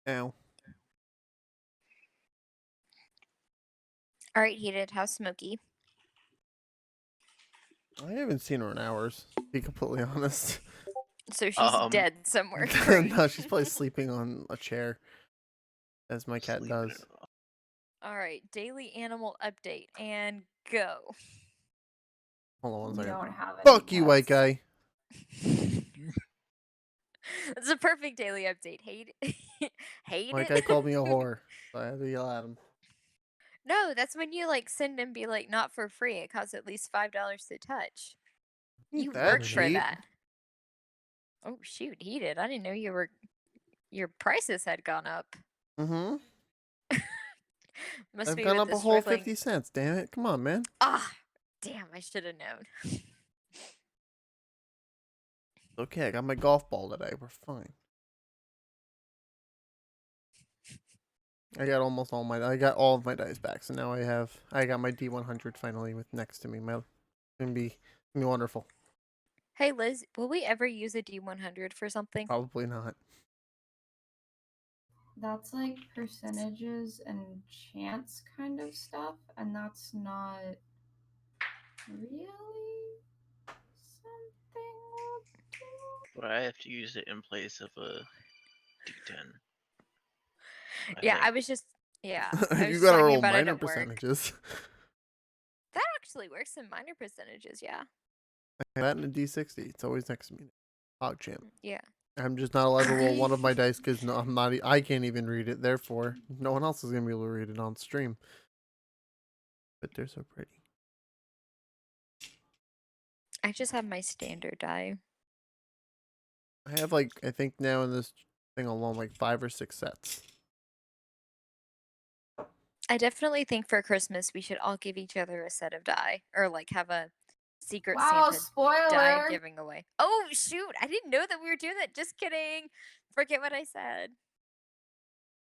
Ow. All right, Heated. How's Smokey? I haven't seen her in hours, to be completely honest. So she's dead somewhere. Great. No, she's probably sleeping on a chair, as my cat does. All right, daily animal update and go. Hold on one We second. don't have any Fuck you, white pets. guy. It's a perfect daily update. Hate hate White it. guy called me a whore, so I had to yell at him. No, that's when you like send and be like, not for free. It costs at least $5 to touch. Ain't You that worked for cheap. that. Oh shoot, Heated. I didn't know your prices had gone up. Mm-hmm. Must I've be gone with up the a whole struggling... 50 cents. Damn it! Come on, man. Ah, damn! I should have known. Okay, I got my golf ball today. We're fine. I got all of my dice back, so now I got my D100 finally with next to me. It's gonna be wonderful. Hey Liz, will we ever use a D100 for something? Probably not. That's like percentages and chance kind of stuff, and that's not really something we'll do. But I have to use it in place of a D10. I was just I was You just gotta talking roll about it minor at work. percentages. That actually works in minor percentages, yeah. That and a D60. It's always next to me. PogChamp. Yeah. I'm just not allowed to roll one of my dice because I can't even read it. Therefore, no one else is gonna be able to read it on stream. But they're so pretty. I just have my standard die. I have I think now in this thing alone 5 or 6 sets. I definitely think for Christmas we should all give each other a set of die, or have a secret Santa die spoiler! giving away. Oh shoot! I didn't know that we were doing that. Just kidding. Forget what I said.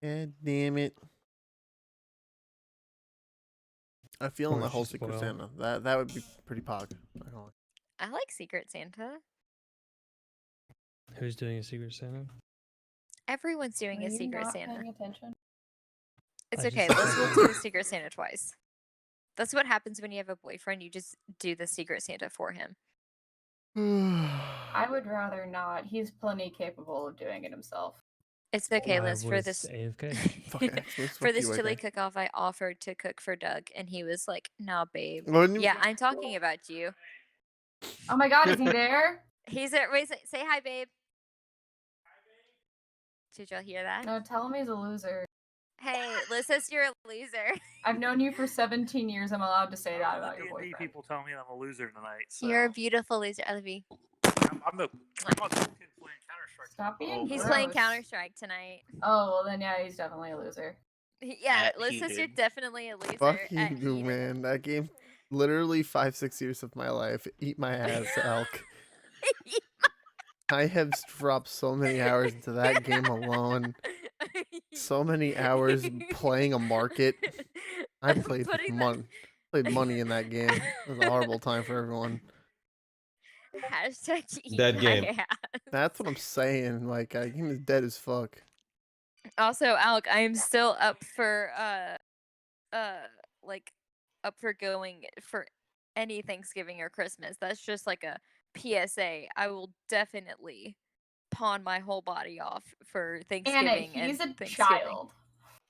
God damn it! I feel in the Or whole just Secret spoil. Santa. That would be pretty pog. Not gonna lie. I like Secret Santa. Who's doing a Secret Santa? Everyone's doing Were a you Secret not Santa. paying attention? It's I okay. just- Liz will do a Secret Santa twice. That's what happens when you have a boyfriend. You just do the Secret Santa for him. I would rather not. He's plenty capable of doing it himself. It's okay, I Liz. For was this AFK. Fucking Xmas, for fuck this you, chili okay. cook-off, I offered to cook for Doug, and he was like, "Nah, babe." Wouldn't you- Yeah, I'm talking about you. Oh my god, is he there? He's there. Wait, say hi, babe. Did y'all hear that? No, tell him he's a loser. Hey, Liz says you're a loser. I've known you for 17 years. I'm allowed to say that about your D&D boyfriend. people tell me I'm a loser tonight. So. You're a beautiful loser. I love you. I'm the kid playing Counter-Strike. Stop being He's gross. playing Counter-Strike tonight. Oh, well then yeah, he's definitely a loser. Yeah, At Liz says you're Heated. definitely a loser. Fuck at you, Heated. man. That game, literally 5-6 years of my life. Eat my ass, Elk. I have dropped so many hours into that game alone. So many hours playing a market. I played money in that game. It was a horrible time for everyone. Hashtag eat Dead my game. ass. That's what I'm saying. That game is dead as fuck. Also, Alec, I am still up for up for going for any Thanksgiving or Christmas. That's just like a PSA. I will definitely pawn my whole body off for Thanksgiving. Anna, he's and a Thanksgiving. child.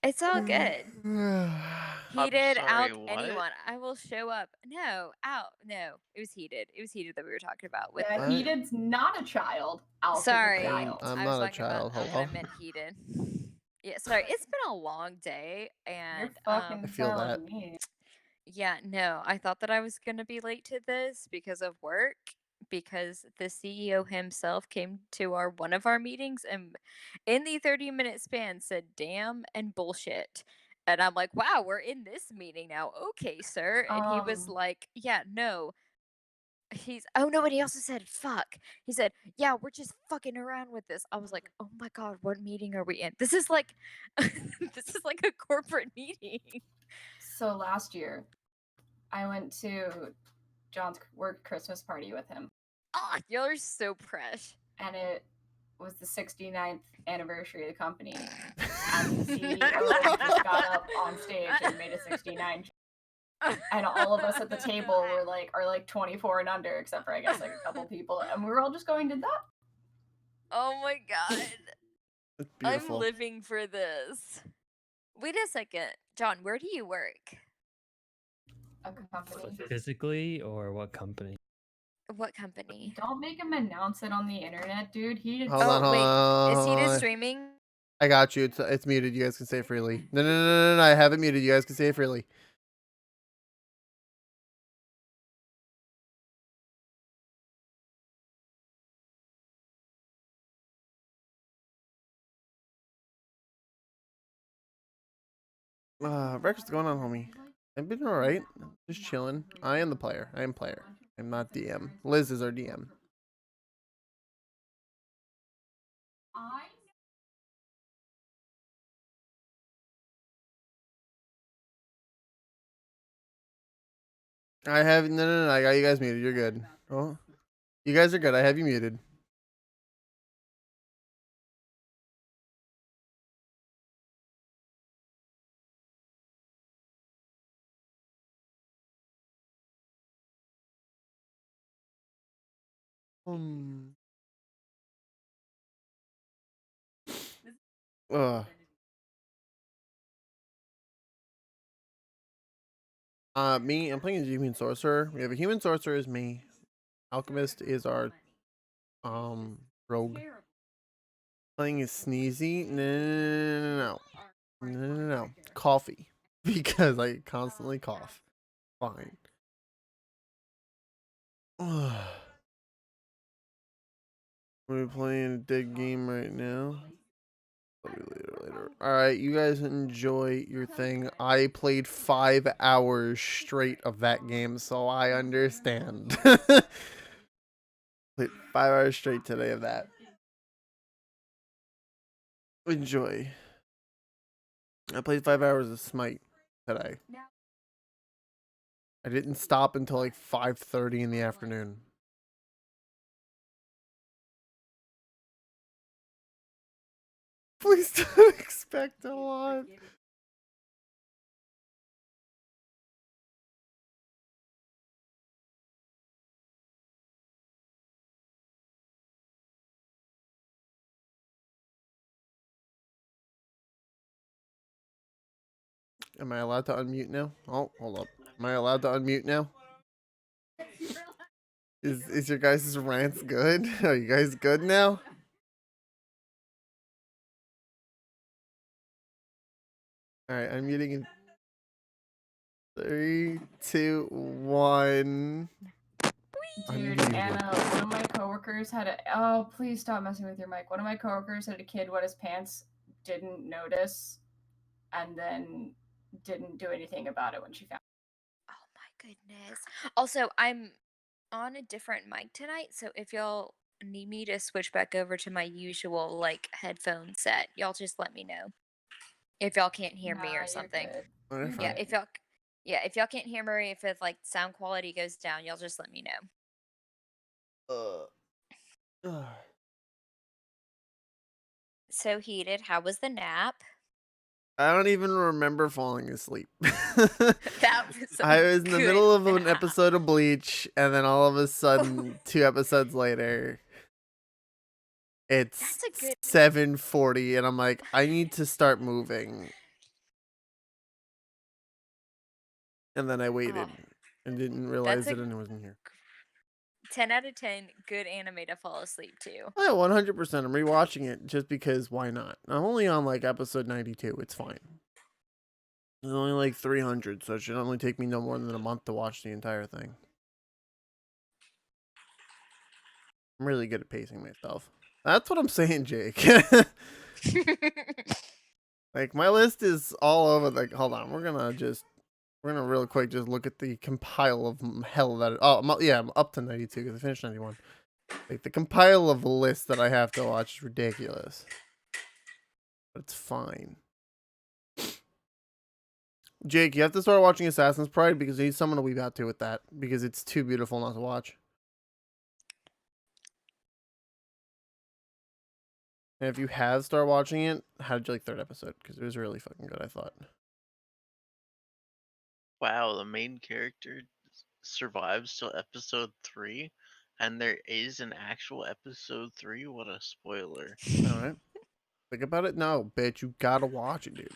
It's all good. Heated, sorry, Alec, what? anyone. I will show up. No, out. No, it was Heated. It was Heated that we were talking about. With Yeah, Heated's not a child. Al's Sorry, a child. I'm I not was a talking about child, I hello? meant Heated. Yeah, sorry. It's been a long day, You're and fucking I feel that. telling me. yeah, no, I thought that I was gonna be late to this because of work, because the CEO himself came to one of our meetings and in the 30-minute span said damn and bullshit. And I'm like, wow, we're in this meeting now. Okay, sir. And he was like, yeah, no. Oh no, and he also said, fuck. He said, yeah, we're just fucking around with this. I was like, oh my god, what meeting are we in? This is like this is like a corporate meeting. So last year, I went to John's work Christmas party with him. Oh, y'all are so fresh. And it was the 69th anniversary of the company, and the CEO just got up on stage and made a 69 and all of us at the table were are 24 and under, except for I guess like a couple people, and we were all just going, did that? Oh my god. It's I'm beautiful. living for this. Wait a second. John, where do you work? A company. Physically, or what company? What company? Don't make him announce it on the internet, dude. He did. Hold on, hold wait. on, Is he hold just on. streaming? I got you. It's muted. You guys can say it freely. No, I have it muted. You guys can say it freely. What's going on, homie? I've been alright. Just chilling. I am the player. I am player. I'm not DM. Liz is our DM. I have no. I got you guys muted. You're good. Oh, you guys are good. I have you muted. Ugh. Me. I'm playing a human sorcerer. We have a human sorcerer is me. Alchemist is our rogue. Playing is Sneezy. No. Coffee. Because I constantly cough. Fine. We're playing a dead game right now. Later. Alright, you guys enjoy your thing. I played 5 hours straight of that game, so I understand. Played 5 hours straight today of that. Enjoy. I played 5 hours of Smite today. I didn't stop until like 5:30 in the afternoon. Please don't expect a lot. Am I allowed to unmute now? Oh, hold up. Am I allowed to unmute now? Is your guys' rants good? Are you guys good now? Alright, I'm muting in 3, 2, 1. Dude, Unmuted. Anna, one of my coworkers had a. Oh, please stop messing with your mic. One of my coworkers had a kid wet his pants, didn't notice, and then didn't do anything about it when she found. Oh my goodness. Also, I'm on a different mic tonight, so if y'all need me to switch back over to my usual like headphone set, y'all just let me know. If y'all can't hear me or something. Alright, Yeah, fine. if y'all can't hear me, if like sound quality goes down, y'all just let me know. So heated. How was the nap? I don't even remember falling asleep. That was I a was in the good middle of an nap. episode of Bleach, and then all of a sudden, 2 episodes later, it's That's a good 7:40, and I'm like, I need to start moving. And then I waited and didn't realize a- that anyone wasn't here. 10 out of 10, good anime to fall asleep to. Oh, yeah, 100%. I'm rewatching it just because why not? I'm only on like episode 92. It's fine. There's only like 300, so it should only take me no more than a month to watch the entire thing. I'm really good at pacing myself. That's what I'm saying, Jake. Like, my list is all over the... Hold on, we're gonna real quick just look at the compile of hell that... I'm up to 92 because I finished 91. Like, the compile of lists that I have to watch is ridiculous. But it's fine. Jake, you have to start watching Assassin's Pride because he's someone to weep out to with that. Because it's too beautiful not to watch. And if you have started watching it, how did you like third episode? Because it was really fucking good, I thought. Wow, the main character survives till episode 3, and there is an actual episode 3. What a spoiler! All right. Think about it. No, bitch, you gotta watch it, dude.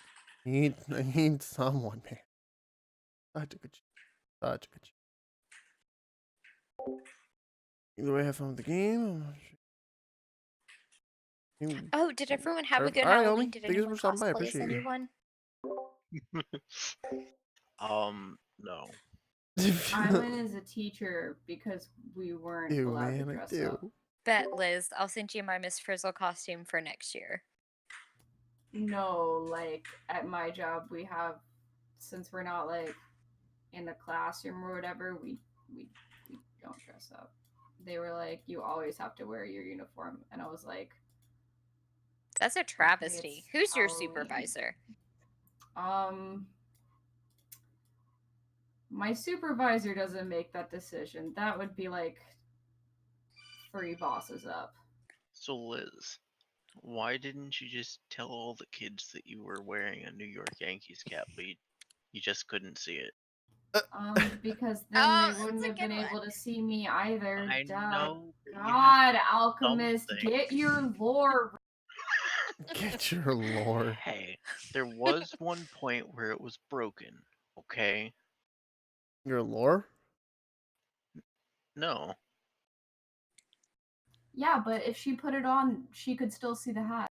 I need someone, man. Such a good show. Such a good show. Either way, have fun with the game. Oh, did everyone have a good All right, Halloween? homie. Did Thank you anyone for stopping by. I cosplay as appreciate you. anyone? No. I went as a teacher because we weren't Ew, allowed to man, I dress do. up. Bet, Liz, I'll send you my Miss Frizzle costume for next year. No, like at my job we have, since we're not like in the classroom or whatever, we don't dress up. They were like, you always have to wear your uniform, and I was like, That's a travesty. it's Who's your Halloween. supervisor? My supervisor doesn't make that decision. That would be like 3 bosses up. So Liz, why didn't you just tell all the kids that you were wearing a New York Yankees cap, but you just couldn't see it? Because then Oh, they wouldn't that's a have been good able one. to see me either. I Duh. know. but you have God, Alchemist, something. get your lore. Get your lore. Hey, there was one point where it was broken. Okay. Your lore? No. Yeah, but if she put it on, she could still see the hat.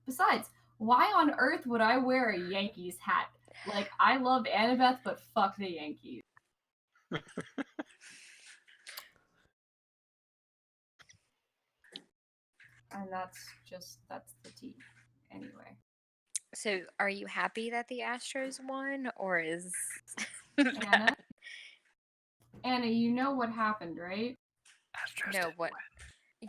Besides, why on earth would I wear a Yankees hat? Like, I love Annabeth, but fuck the Yankees. And that's the tea. Anyway. So, are you happy that the Astros won, or is Anna? Anna, you know what happened, right? no what?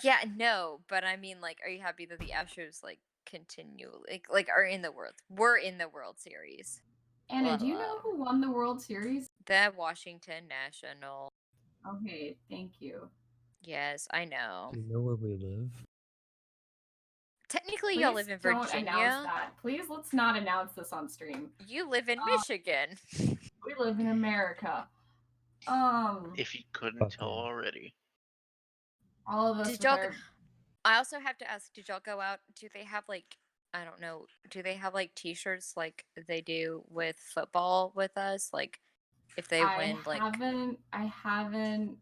Yeah, no, but I mean, like, are you happy that the Astros continue like are in the world? We're in the World Series. Anna, do you know who won the World Series? The Washington National. Okay, thank you. Yes, I know. Do you know where we live? Technically, Please y'all live in don't announce Virginia. that. Please, let's not announce this on stream. You live in Michigan. We live in America. If you couldn't Fuck tell yeah. already. All of us Did with y'all? our... I also have to ask, did y'all go out? Do they have I don't know, do they have T-shirts like they do with football with us? Like, if they win, I haven't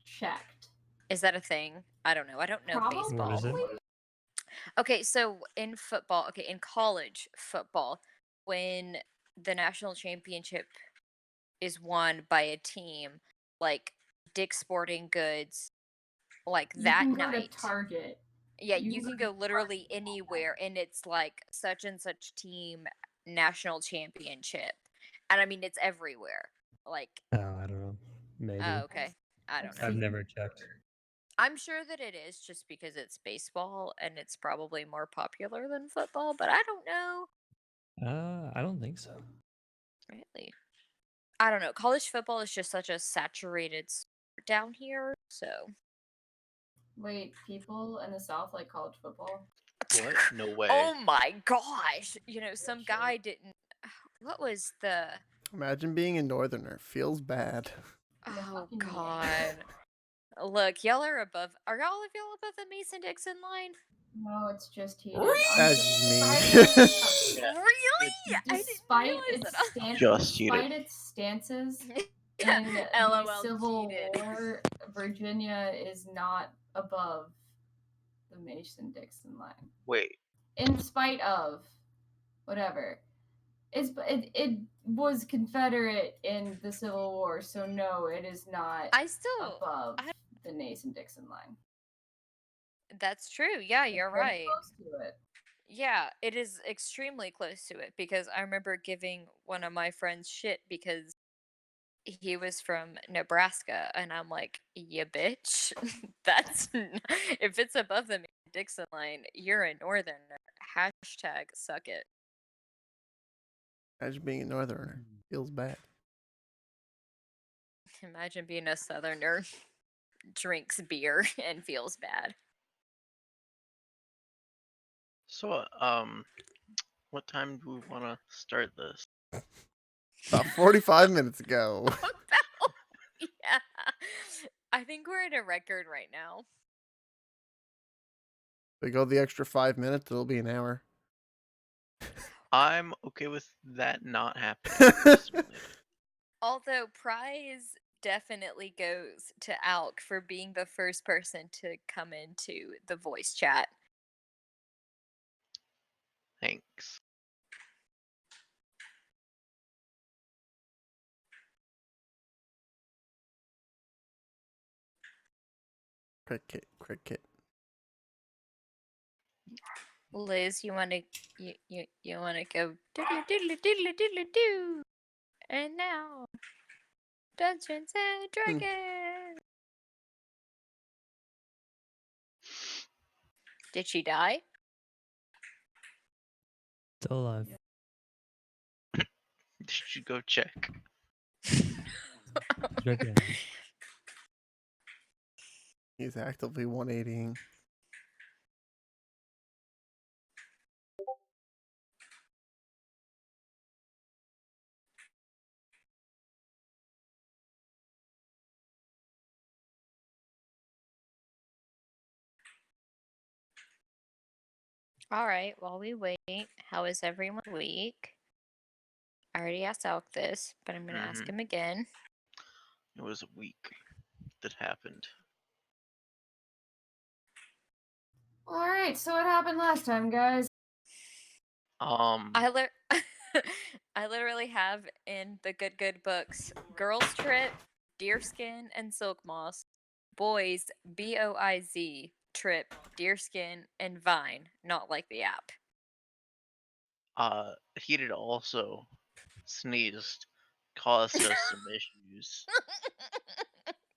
checked. is that a thing? I don't know. I don't know Probably. baseball. What is it? Okay, so in football, in college football, when the national championship is won by a team, like Dick's Sporting Goods, that you can go night. to Target. Yeah, you can go literally anywhere, and it's like such and such team national championship, and I mean it's everywhere. Like, Oh, I don't know. Maybe. oh, okay, I don't know. I've never checked. I'm sure that it is just because it's baseball and it's probably more popular than football, but I don't know. I don't think so. Really. I don't know. College football is just such a saturated sport down here, so. Wait, people in the South like college football? What? No way. Oh my gosh! Some guy didn't. What was the? Imagine being a northerner. Feels bad. Oh fucking god. Look, y'all are above. Are all of y'all above the Mason-Dixon line? No, it's just here. That's just me. Yeah. Really? I didn't Despite realize its that. stances, Just cheated. despite its stances in the LOL Civil cheated. War, Virginia is not above the Mason-Dixon line. Wait. In spite of whatever. It was Confederate in the Civil War, so no, it is not above the Mason-Dixon line. That's true. Yeah, you're Pretty right. Close to it. Yeah, it is extremely close to it because I remember giving one of my friends shit because he was from Nebraska, and I'm like, yeah, bitch, if it's above the Dixon line, you're a northerner. Hashtag suck it. Imagine being a northerner. Feels bad. Imagine being a southerner, drinks beer and feels bad. So, what time do we want to start this? About 45 minutes ago. Yeah. I think we're at a record right now. We go the extra 5 minutes, it'll be an hour. I'm okay with that not happening. Personally. Although prize definitely goes to Alk for being the first person to come into the voice chat. Thanks. Cricket. Liz, you wanna you wanna go diddly diddly diddly diddly doo. And now Dungeons and Dragons. Did she die? Still alive. Did you go check? Check it out. He's actively 180ing. All right, while we wait, how is everyone's week? I already asked Alk this, but I'm gonna ask him again. It was a week that happened. All right, so what happened last time, guys? I literally have in the good books Girls Trip, Deerskin, and Silk Moss. Boys, BOIZ, Trip, Deerskin, and Vine, not like the app. He did also sneezed, caused us some issues.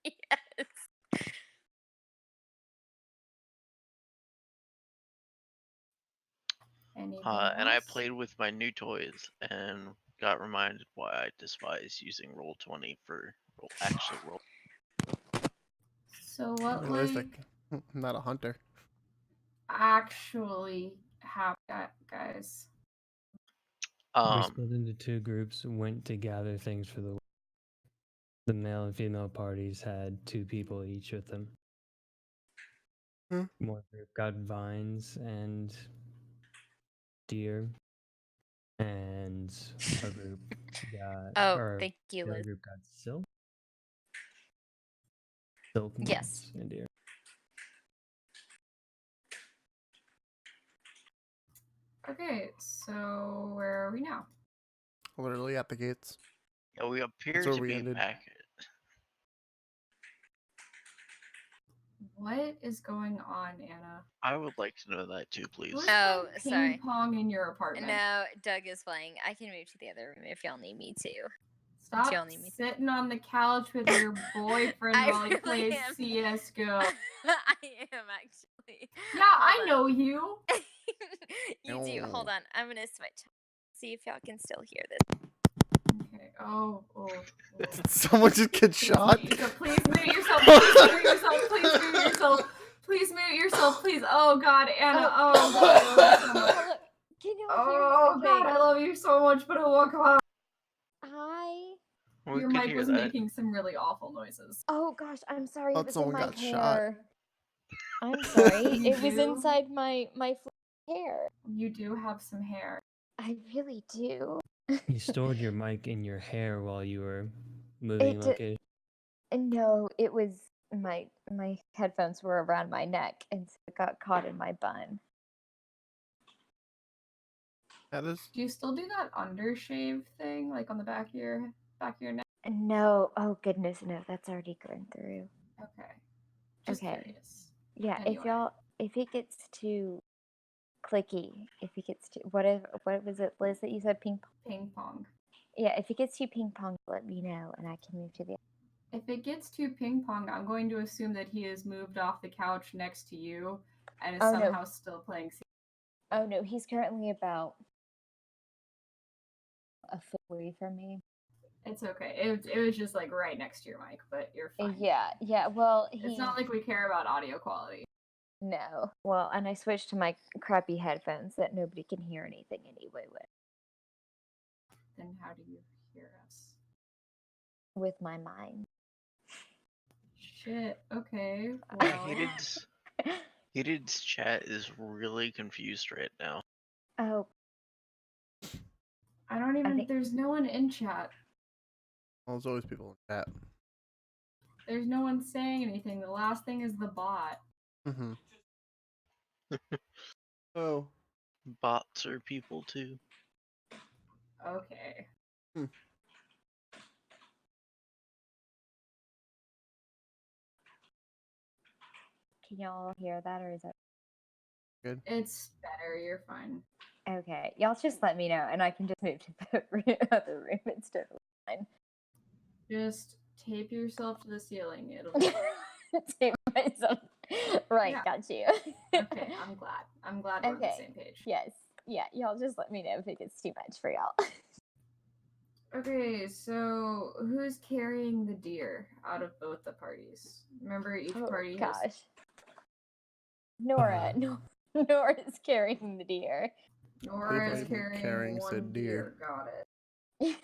Yes. Anything And I else? played with my new toys and got reminded why I despise using Roll20 for actual roll. So what Realized like I'm not a hunter. actually happened, guys? We split into two groups, went to gather things for the male and female parties had 2 people each with them. One group got vines and deer, and our group got Thank you, the other Liz. group got silk Yes. moss and deer. Okay, so where are we now? Literally at the gates. Yeah, we appear where to we be ended. back. What is going on, Anna? I would like to know that too, please. Who's Oh, playing sorry. ping pong in your apartment? No, Doug is playing. I can move to the other room if y'all need me to. Stop y'all need me. sitting on the couch with your boyfriend I while he really plays am. CS:GO. I am actually. Yeah, I Hold on. know you. You do. Hold No. on. I'm gonna switch. See if y'all can still hear this. Okay. Oh. Did someone just get shot? Please mute yourself. Please mute yourself. Please mute yourself. Please mute yourself. Please. Oh God, Anna. Oh God, I love you so much. Hello. Can y'all Oh hear me? God, I love you so much. But oh God, Hi. We your could mic hear was that. making some really awful noises. Oh gosh, I'm sorry. Thought It was in someone my got shot. hair. I'm sorry. You It was do? inside my hair. You do have some hair. I really do. You stored your mic in your hair while you were moving location. No, it was my headphones were around my neck, and so it got caught in my bun. That is. Do you still do that undershave thing, like on the back of your neck? No, oh goodness, no, that's already gone through. Okay. Just Okay. curious. Yeah, Anyway. if it gets too clicky, if it gets too what was it, Liz, that you said ping pong? Ping pong. Yeah, if it gets too ping pong, let me know and I can move to the. If it gets too ping pong, I'm going to assume that he has moved off the couch next to you and is somehow still playing. Oh no, he's currently about a foot away from me. It's okay. It was just like right next to your mic, but you're fine. Yeah. Well, It's not like we care about audio quality. No. Well, and I switched to my crappy headphones that nobody can hear anything anyway Then how do you hear us? with my mind. Shit. Okay. Yeah, Well, Heated's chat is really confused right now. Oh, I don't even. think- There's no one in chat. Well, there's always people in chat. There's no one saying anything. The last thing is the bot. Mm-hmm. Oh. Bots are people too. Okay. can y'all hear that, or is that It's better. You're fine. okay? Y'all just let me know, and I can just move to the other room. It's totally fine. Just tape yourself to the ceiling. It'll be Tape myself. Right, Yeah. got you. okay. I'm glad. I'm glad we're on the Okay. same page. Yes. Yeah, y'all just let me know if it gets too much for y'all. Okay, so who's carrying the deer out of both the parties? Remember, each party has. Gosh. Nora. Nora's carrying the deer. Nora is Cleveland carrying said one deer. Got it.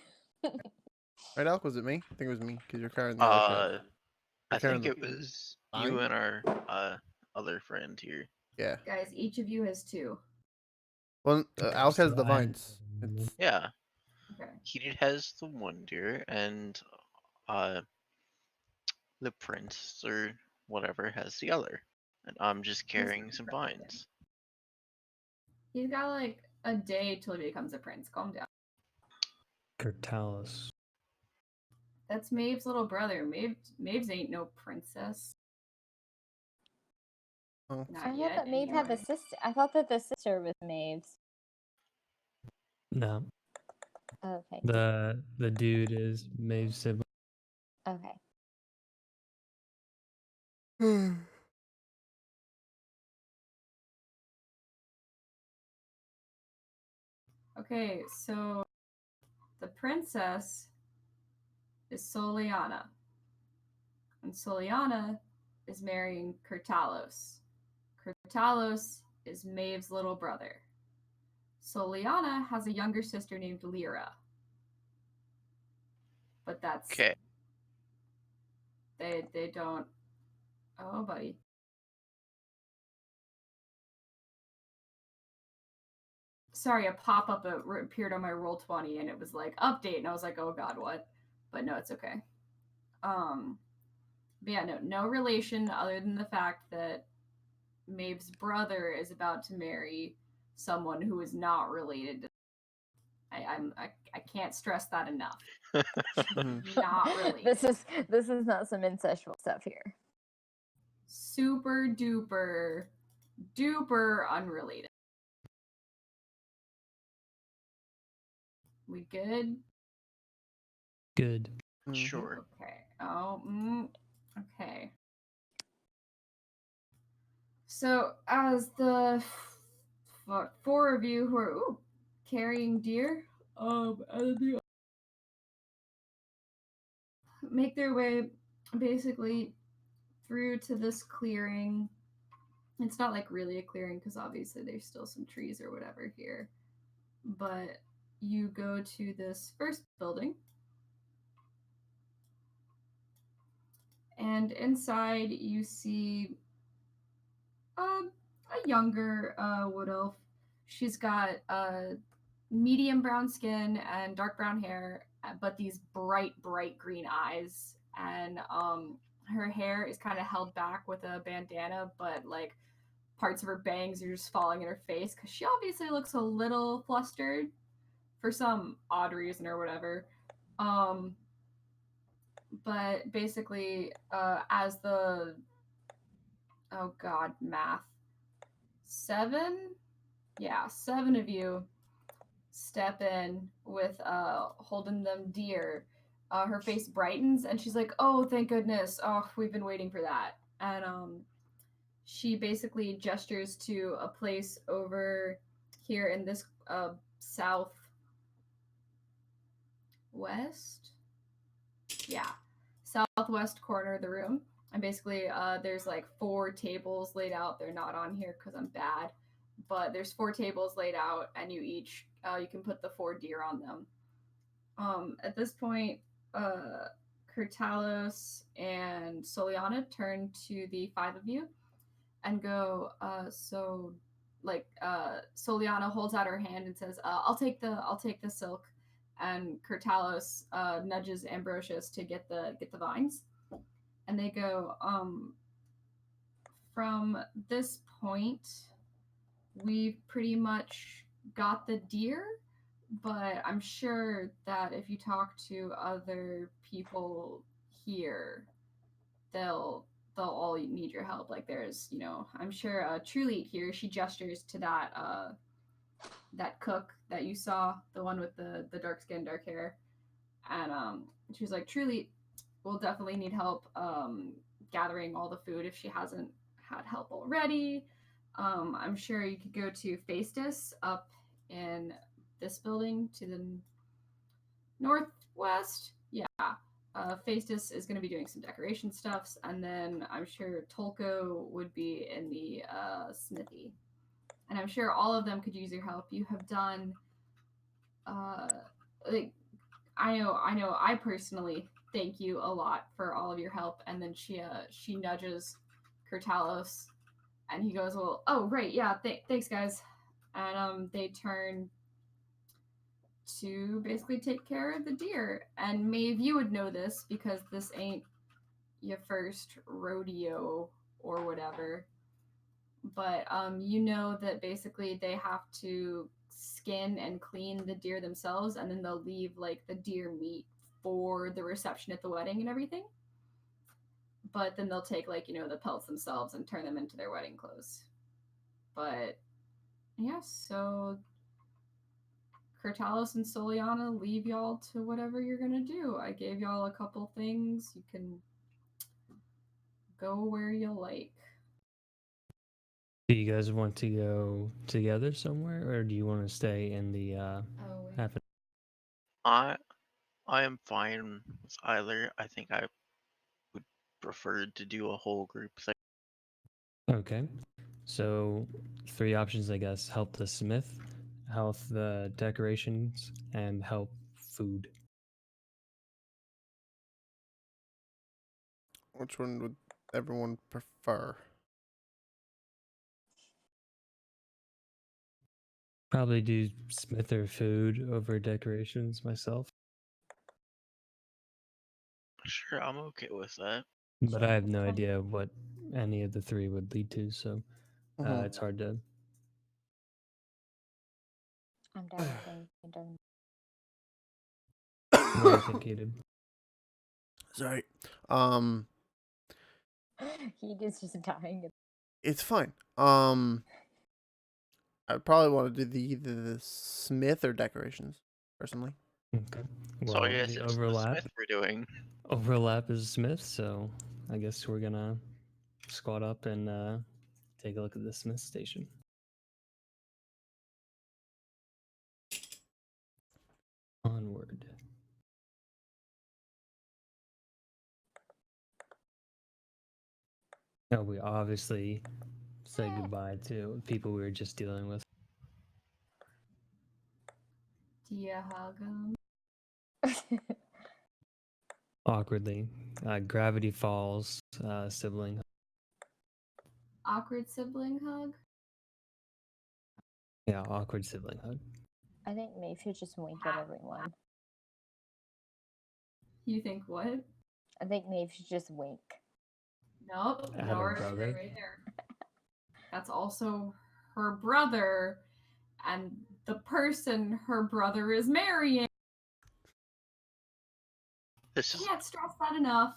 Right, Alec? Was it me? I think it was me because you're carrying the other shit. I carrying think the- it was Mine? you and our other friend here. Yeah. Guys, each of you has 2. Well, Alec has the So I- vines. It's, Yeah, Okay. Heated has the one deer, and the prince or whatever has the other. And I'm just carrying some vines. He's got like a day till he becomes a prince. Calm down. Kurtalis. That's Maeve's little brother. Maeve's ain't no princess. oh. Not I thought yet. that Maeve had the anyway. sister. I thought that the sister was Maeve's. No, Okay. the dude is Maeve's sibling. Okay. Okay, so the princess is Soliana. And Soliana is marrying Kurtalos. Kurtalos is Maeve's little brother. Soliana has a younger sister named Lyra. But that's Okay. they don't. Oh, buddy. Sorry, a pop-up appeared on my Roll20 and it was like update, and I was like, oh god, what? But no, it's okay. But yeah, no relation other than the fact that Maeve's brother is about to marry someone who is not related to. I can't stress that enough. Not related. This is not some incestual stuff here. Super duper unrelated. We good? Good. Sure. Okay. Okay. So as the 4 of you who are carrying deer, make their way basically through to this clearing. It's not like really a clearing because obviously there's still some trees or whatever here, but you go to this first building. And inside you see a younger wood elf. She's got medium brown skin and dark brown hair, but these bright green eyes. And her hair is kind of held back with a bandana, but like parts of her bangs are just falling in her face because she obviously looks a little flustered for some odd reason or whatever. But basically, as the math, 7 of you step in with holding them deer. Her face brightens and she's like, oh, thank goodness, oh, we've been waiting for that. And she basically gestures to a place over here in this southwest corner of the room. And basically, there's like 4 tables laid out. They're not on here because I'm bad, but there's 4 tables laid out, and you can put the 4 deer on them. At this point, Kurtalos and Soliana turn to the 5 of you and go, Soliana holds out her hand and says, I'll take the silk, and Kurtalos nudges Ambrosius to get the vines, and they go, from this point, we've pretty much got the deer, but I'm sure that if you talk to other people here, they'll all need your help. Like there's, I'm sure Truly here, she gestures to that cook that you saw, the one with the dark skin, dark hair, and she's like, Truly will definitely need help gathering all the food if she hasn't had help already. I'm sure you could go to Faistus up in this building to the northwest. Yeah. Faistus is going to be doing some decoration stuffs, and then I'm sure Tolko would be in the smithy. And I'm sure all of them could use your help. You have done, like, I know. I personally thank you a lot for all of your help. And then she nudges Kurtalos, and he goes, "Well, oh right, yeah, thanks guys." And they turn to basically take care of the deer. And Maeve, you would know this because this ain't your first rodeo or whatever. But you know that basically they have to skin and clean the deer themselves, and then they'll leave like the deer meat for the reception at the wedding and everything. But then they'll take like, the pelts themselves and turn them into their wedding clothes. But yeah, so Kurtalos and Soliana leave y'all to whatever you're gonna do. I gave y'all a couple things. You can go where you like. Do you guys want to go together somewhere, or do you want to stay in the half? I am fine with either. I think I would prefer to do a whole group thing. Okay, so 3 options, I guess: help the smith, help the decorations, and help food. Which one would everyone prefer? Probably do smith or food over decorations myself, Sure, I'm okay with that. but I have no idea what any of the 3 would lead to, so it's hard to. I'm down with anything. What do you think, Eden? Sorry. He is just dying. It's fine. I probably want to do either the smith or decorations, personally. Okay. So Well, I guess the it's the overlap Smith we're doing. is Smith, so I guess we're gonna squat up and take a look at the Smith station. Onward. No, we obviously say goodbye to people we were just dealing with. Do you hug him? Awkwardly. Gravity Falls, sibling. Awkward sibling hug? Yeah, awkward sibling hug. I think Maeve should just wink at everyone. You think what? I think Maeve should just wink. Nope. At No, her brother? right there. That's also her brother, and the person her brother is marrying. This is Can't stress that enough.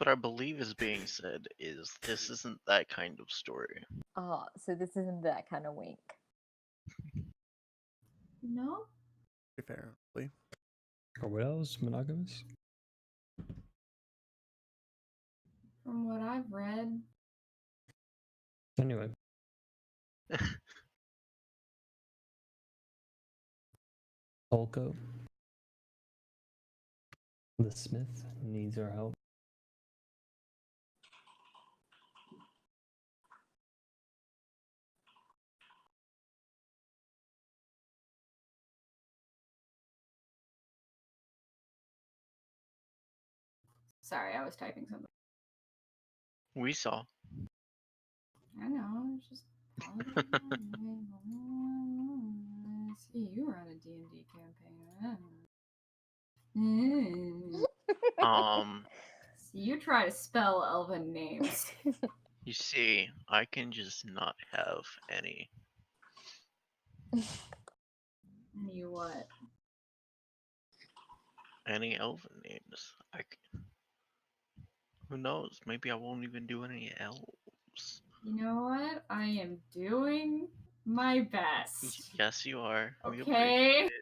what I believe is being said is this isn't that kind of story. Oh, so this isn't that kind of wink. No? Apparently. Or what else? Monogamous? From what I've read. Anyway. Polko. The smith needs our help. Sorry, I was typing something. We saw. I know, it's just. See, you run a D&D campaign. See, you try to spell elven names. You see, I can just not have any. Any what? Any elven names. Who knows? Maybe I won't even do any elves. You know what? I am doing my best. Yes, you are. We Okay. appreciate it.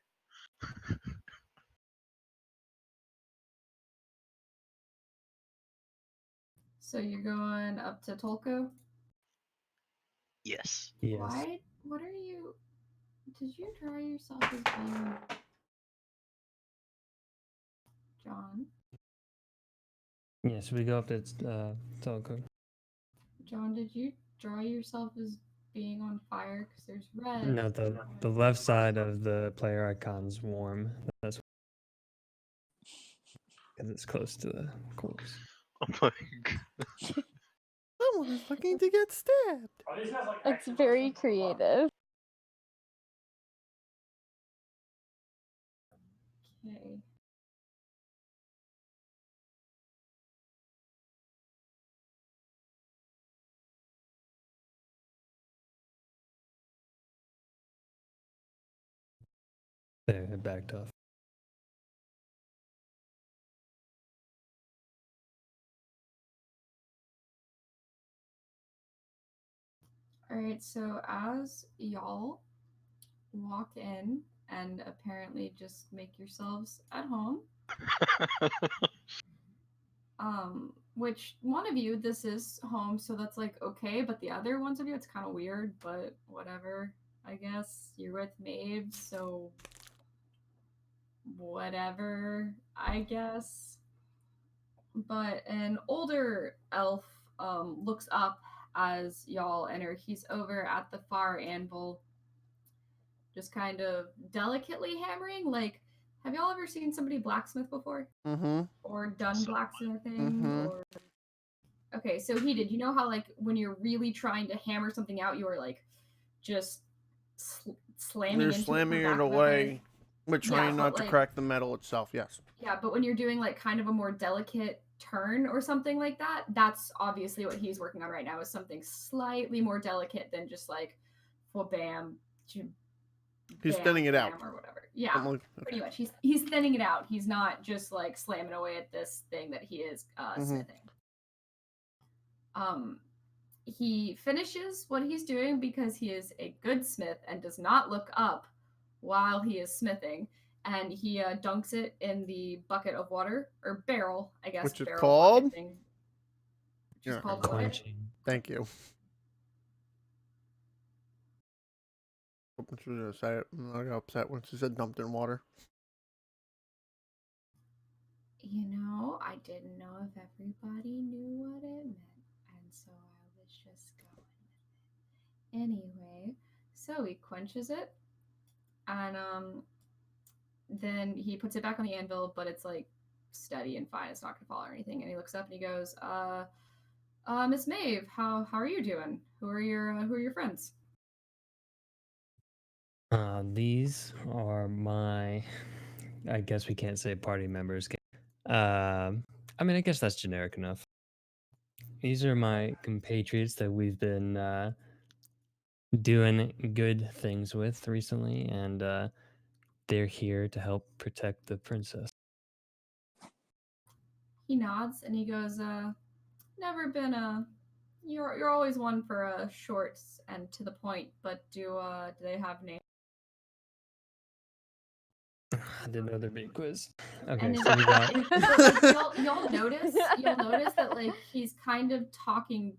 So you're going up to Tolko? Yes. Yes. Why? What are you? Did you draw yourself as being John? Yes, we go up to Telco. John, did you draw yourself as being on fire? Because there's red. No, the left side of the player icon's warm. That's because it's close to the corpse. Oh my god. Someone is looking to get stabbed. It's very creative. Okay. There, it backed off. Alright, so as y'all walk in and apparently just make yourselves at home, which one of you, this is home, so that's like okay, but the other ones of you, it's kind of weird, but whatever, I guess. You're with Maeve, so whatever, I guess. But an older elf looks up as y'all enter. He's over at the far anvil, just kind of delicately hammering. Like, have y'all ever seen somebody blacksmith before? Mm-hmm. Or done So- blacksmithing? Mhm. Or okay, so he did. You know how like when you're really trying to hammer something out, you are like just slamming You're into slamming it, from it back of away, but trying but not to like- crack the metal itself. Yes. Yeah, but when you're doing like kind of a more delicate turn or something like that, that's obviously what he's working on right now, is something slightly more delicate than just like for bam. He's thinning it out. Or whatever. Yeah, I'm like, okay. pretty much. He's thinning it out. He's not just like slamming away at this thing that he is smithing. He finishes what he's doing because he is a good smith and does not look up while he is smithing, and he dunks it in the bucket of water, or barrel, I guess. Which is barrel called? bucket thing. Which is Yeah. called what? Quenching. Thank you. I should have said it. I got upset when she said dumped in water. You know, I didn't know if everybody knew what it meant, and so I was just going with it. Anyway, so he quenches it, and then he puts it back on the anvil, but it's like steady and fine. It's not gonna fall or anything. And he looks up and he goes, Miss Maeve, how are you doing? Who are your friends? These are my, I guess we can't say party members. I mean, I guess that's generic enough. These are my compatriots that we've been doing good things with recently, and they're here to help protect the princess. He nods and he goes, never been you're always one for short and to the point, but do they have names? I didn't know there'd be a quiz. Okay, And so we got. you'll notice that like he's kind of talking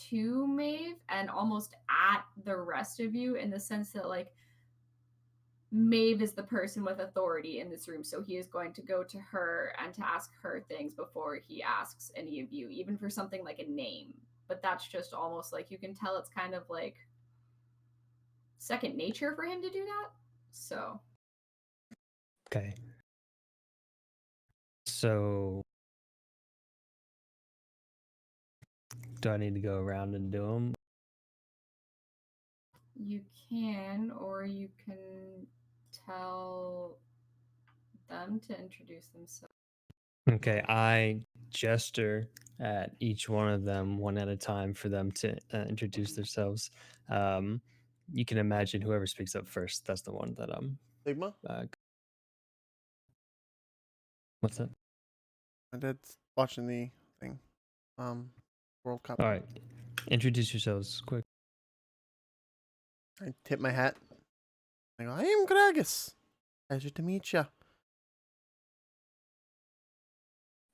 to Maeve and almost at the rest of you, in the sense that like Maeve is the person with authority in this room, so he is going to go to her and to ask her things before he asks any of you, even for something like a name. But that's just almost like, you can tell it's kind of like second nature for him to do that. So Okay. So, do I need to go around and do them? you can, or you can tell them to introduce themselves. Okay, I gesture at each one of them one at a time for them to introduce themselves. You can imagine whoever speaks up first, that's the one that I'm. Sigma? What's that? My dad's watching the thing. World Cup. All right, introduce yourselves quick. I tip my hat. I go, I am Gragas. Pleasure to meet ya.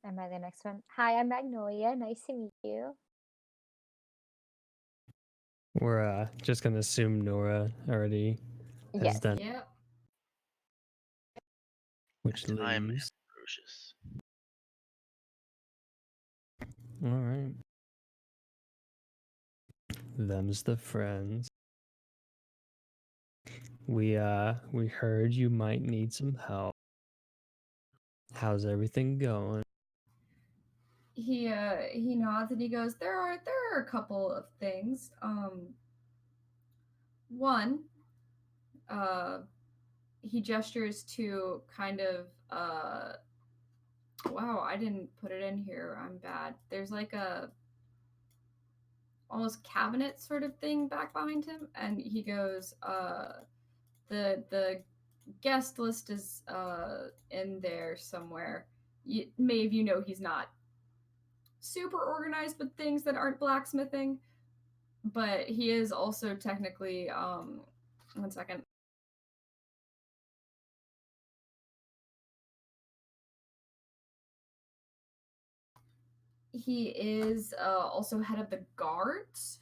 Am I the next one? Hi, I'm Magnolia. Nice to meet you. We're just gonna assume Nora already has Yes. done, Yep. which And I'm leaves. Ambrosius. All right. Them's the friends. We heard you might need some help. How's everything going? He nods and he goes, there are a couple of things. One, he gestures to kind of wow, I didn't put it in here. I'm bad. There's like a almost cabinet sort of thing back behind him, and he goes, the guest list is in there somewhere. Maeve, you know he's not super organized with things that aren't blacksmithing, but he is also technically 1 second. He is also head of the guards.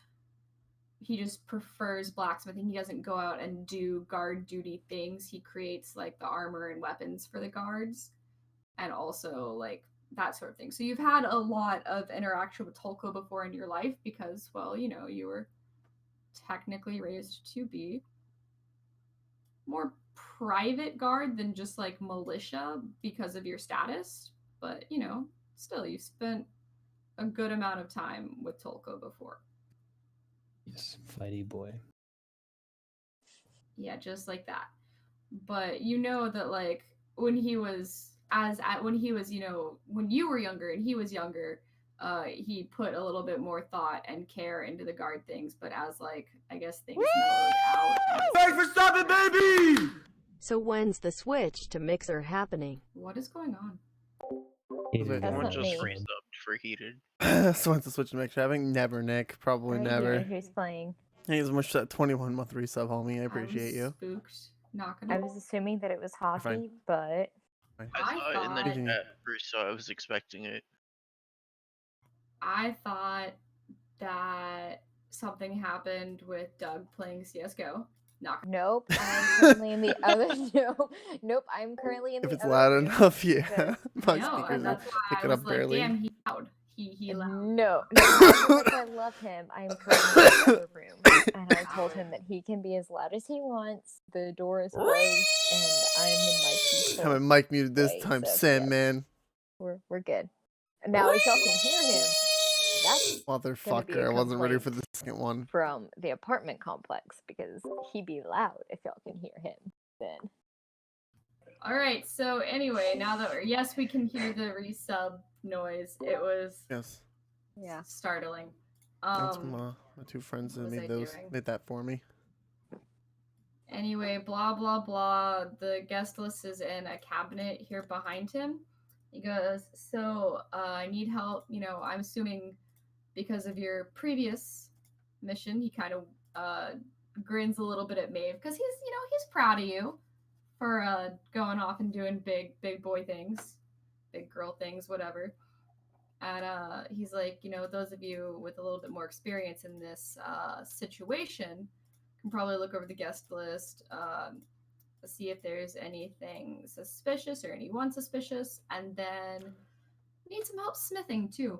He just prefers blacksmithing. He doesn't go out and do guard duty things. He creates like the armor and weapons for the guards, and also like that sort of thing. So you've had a lot of interaction with Tolko before in your life because, well, you know, you were technically raised to be more private guard than just like militia because of your status. But, you know, still, you spent a good amount of time with Tolko before. Yes, fighty boy. Yeah, just like that. But you know that like when he was you know, when you were younger and he was younger, he put a little bit more thought and care into the guard things, but as like I guess things mellowed out. Thanks for stopping, baby! So when's the switch to Mixer happening? What is going on? Either That's Someone not just me. resubbed for heated. Someone to switch to mix having? Never, Nick. Probably Right never. here, who's playing? Hey, as much as that 21-month resub, homie. I appreciate I'm you. spooked. Not gonna. I was assuming that it was fine. hockey, but I I saw it in the thought- chat, Bruce, so I was expecting it. I thought that something happened with Doug playing CS:GO. Not nope. I'm currently in the other. Nope. I'm currently in If the it's other loud room enough, yeah. because- My no, speakers and are that's why picking I was up like, barely. damn, he loud. He loud. No, as much as I love him, I'm currently in the other room, and I told him that he can be as loud as he wants. The door is closed, and I'm in my peaceful Having Mike muted this way, time, so, Sandman. We're good. Now, if y'all can hear him, that's Motherfucker, I wasn't ready for the second one. from the apartment complex because he be loud if y'all can hear him. Then All right. So anyway, now that yes, we can hear the resub noise. It was Yes. yeah. startling. That's my two friends that what was made I those doing? made that for me. Anyway, blah blah blah. The guest list is in a cabinet here behind him. He goes, so I need help. You know, I'm assuming because of your previous mission. He kind of grins a little bit at Maeve because he's proud of you for going off and doing big boy things, big girl things, whatever. And he's like, you know, those of you with a little bit more experience in this situation can probably look over the guest list. to see if there's anything suspicious or anyone suspicious, and then need some help smithing too.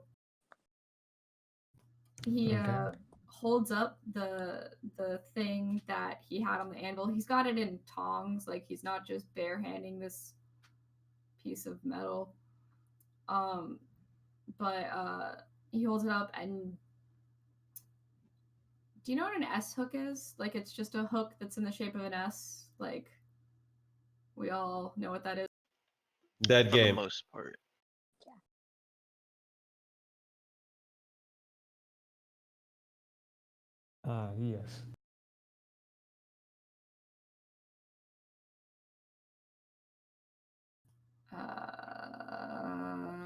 He Okay. holds up the thing that he had on the anvil. He's got it in tongs, like he's not just barehanding this piece of metal. But he holds it up, and do you know what an S hook is? Like, it's just a hook that's in the shape of an S. Like, we all know what that is. Dead For the game. most part. Yes.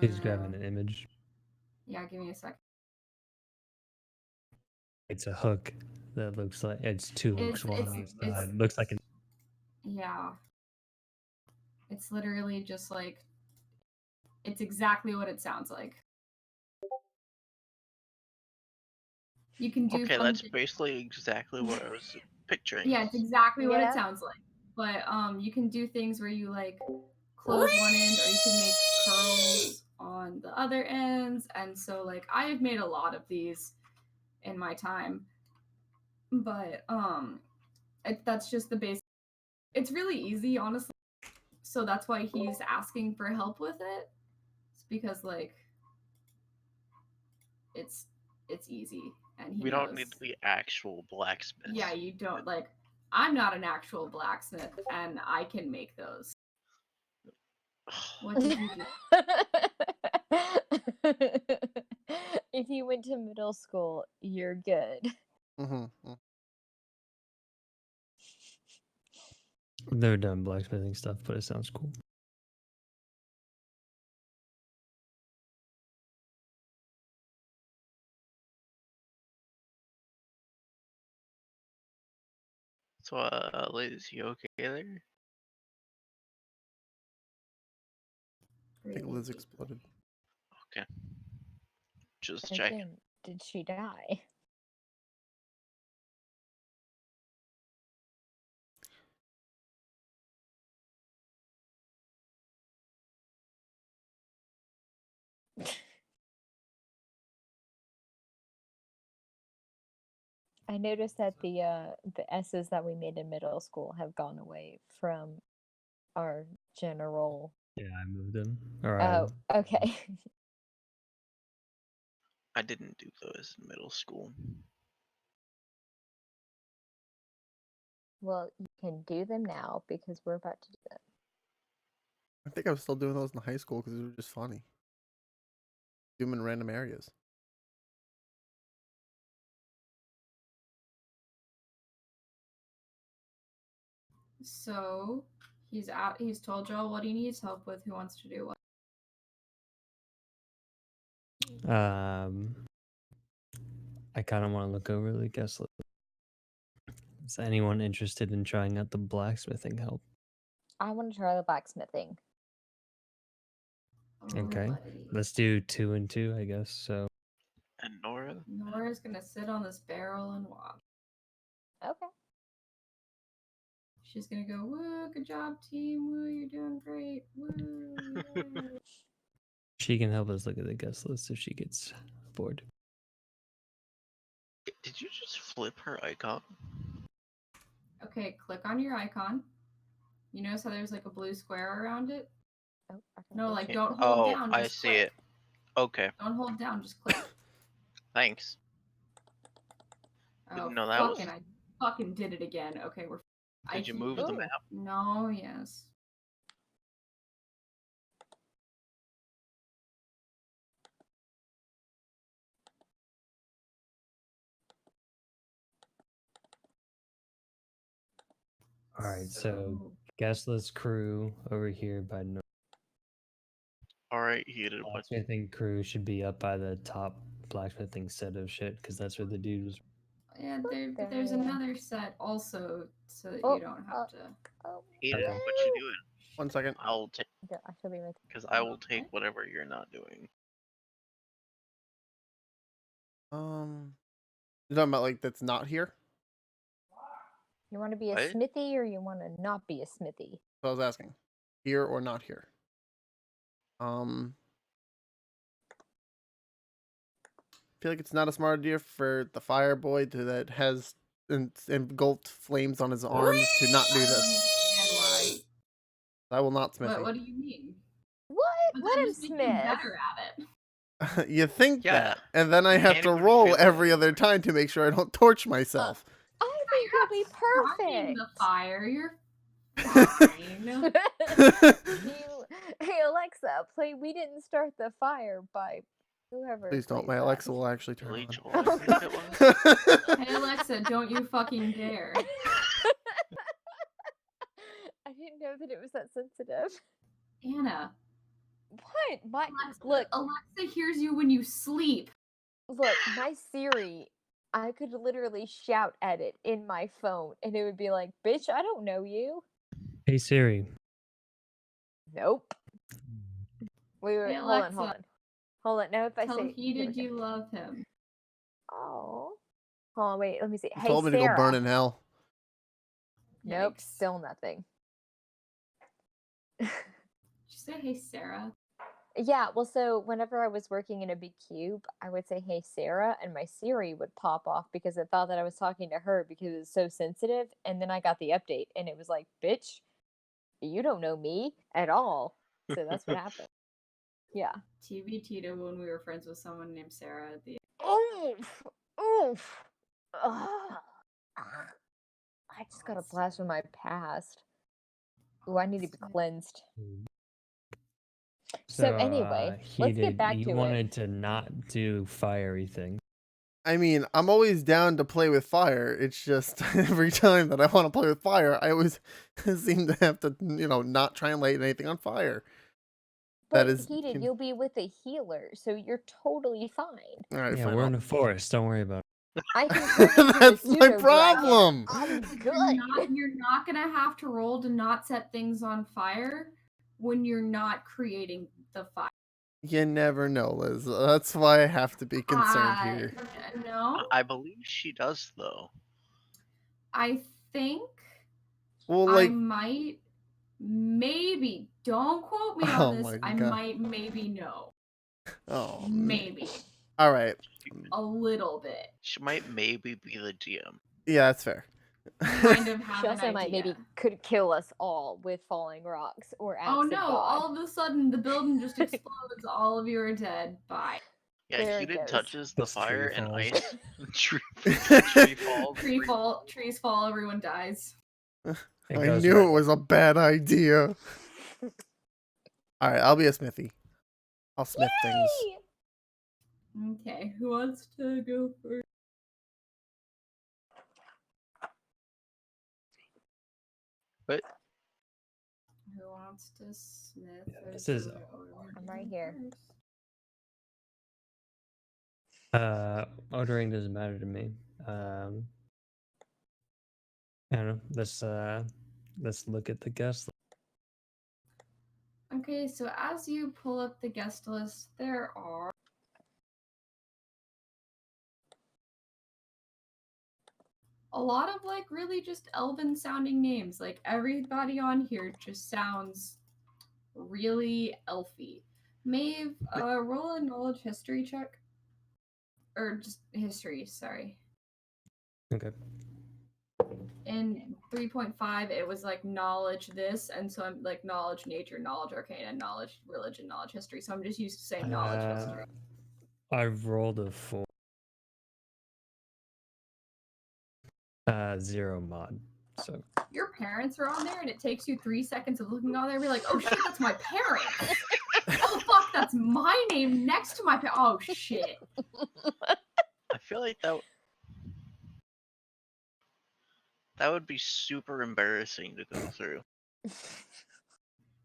He's grabbing an image. Yeah, give me a sec. It's a hook that looks like it's two hooks. One on each side. Looks like an. Yeah. It's literally just like, it's exactly what it sounds like. You can do Okay, fun that's thi- basically exactly what I was picturing. Yeah, it's exactly what Yeah. it sounds like. But you can do things where you like close one end, or you can make curls on the other ends. And so like I've made a lot of these in my time. But that's just the basic. It's really easy, honestly. So that's why he's asking for help with it. It's because like it's easy, and he We don't need knows. to be actual blacksmiths. Yeah, you don't like. I'm not an actual blacksmith, and I can make those. What did you do? If you went to middle school, you're good. Mm-hmm. I've never done blacksmithing stuff, but it sounds cool. So, Liz, you okay there? I think Liz exploded. Okay. Just checking. Again, did she die? I noticed that the S's that we made in middle school have gone away from our general. Yeah, I moved them. Or Oh, okay. I didn't do those in middle school. Well, you can do them now because we're about to do them. I think I was still doing those in high school because they were just funny. Do them in random areas. So he's out. He's told Joel what he needs help with. Who wants to do what? I kind of want to look over the guest list. Is anyone interested in trying out the blacksmithing help? I want to try the blacksmithing. Okay, Alrighty. let's do 2 and 2, I guess. So And Nora? Nora's gonna sit on this barrel and watch. Okay. She's gonna go, woo, good job, team. Woo, you're doing great. Woo, yay." she can help us look at the guest list if she gets bored. Did you just flip her icon? Okay, click on your icon. You notice how there's like a blue square around it? Oh, No, like Yeah. don't hold Oh, down. I Just see click. it. Okay, Don't hold down. Just click. thanks. Oh, Didn't know that was- fucking! I fucking did it again. Okay, we're. Did you move the Oh. map? No, yes. All right, so guest list crew over here by no. Alright, he did a bunch. Blacksmithing crew should be up by the top blacksmithing set of shit because that's where the dude was. Yeah, there's There. another set also, so that Oh, you don't have to. Oh, Eden, Okay. what you doing? 1 second. I'll take, there, I should be right. because I will take whatever you're not doing. You're talking about like that's not here? You want to be a What? smithy or you want to not be a smithy? So I was asking, here or not here? I feel like it's not a smart idea for the fire boy that has engulfed flames on his arms to not do this. And I will not why? smithy. What do you mean? What? But Let then him just make you smith. better at it. You think Yeah, that, and then I you have can't to even roll feel it every other anymore. time to make sure I don't torch myself. I think You're you'll be not starting perfect. the fire. You're fine. Hey Alexa, play "We Didn't Start the Fire" by whoever. Please don't. plays My that. Alexa will actually turn Billy on. Joel, I think it was. Hey Alexa, don't you fucking dare. I didn't know that it was that sensitive. Anna, What? My Alexa, look, Alexa hears you when you sleep. look, my Siri. I could literally shout at it in my phone, and it would be like, "Bitch, I don't know you." Hey Siri. Nope. Wait, Hey hold on, Alexa, hold on. Now if I tell say, he here we did go. you love him? Oh, hold on, wait. Let me see. You Hey told me to Sarah. go burn in hell. Nope, Yikes. still nothing. Did you say hey Sarah? Yeah, well, so whenever I was working in a big cube, I would say, "Hey, Sarah," and my Siri would pop off because it thought that I was talking to her because it's so sensitive. And then I got the update, and it was like, "Bitch, you don't know me at all." So that's what happened. Yeah. TBT to when we were friends with someone named Sarah at the Oof, oof. Ugh. I just got a blast from my past. Ooh, I need to be cleansed. So anyway, let's get back He to it. wanted to not do fiery things. I mean, I'm always down to play with fire. It's just every time that I want to play with fire, I always seem to have to, not try and light anything on fire. But That is heated, you'll be with a healer, so you're totally fine. all right. Yeah, Fine. we're in the forest. Don't worry about it. I can turn into the That's my pseudo-dragon. problem. I'm good. You're not gonna have to roll to not set things on fire when you're not creating the fire. You never know, Liz. That's why I have to be concerned here. No, I believe she does though. I think Well, I like, might, maybe. Don't quote me Oh on this. my I God. might, maybe know. oh, Maybe all right. a little bit. She might maybe be the GM. Yeah, that's fair. Kind of have She an also idea. might maybe could kill us all with falling rocks or acid Oh no! god. All of a sudden, the building just explodes. All of you are dead. Bye. Yeah, There it heated goes. touches the This tree fire and falls. ice. tree falls. Trees fall. Everyone dies. It I goes knew right it was a bad idea. All right, I'll be a smithy. I'll smith things. Yay! Okay, who wants to go first? But Who wants to smith? Yeah, or this is- do Odin I'm right here. first? Ordering doesn't matter to me. I don't know. Let's look at the guest list. Okay, so as you pull up the guest list, there are a lot of like really just elven sounding names. Like everybody on here just sounds really elfy. Maeve, roll a knowledge history check. Or just history, sorry. Okay. In 3.5, it was like knowledge this, and so I'm like knowledge nature, knowledge arcana, knowledge religion, knowledge history. So I'm just used to saying knowledge history. I've rolled a 4. 0 mod. So Your parents are on there, and it takes you 3 seconds of looking on there and be like, oh shit, that's my parents. Oh fuck, that's my name next to my oh shit. I feel like that would be super embarrassing to go through.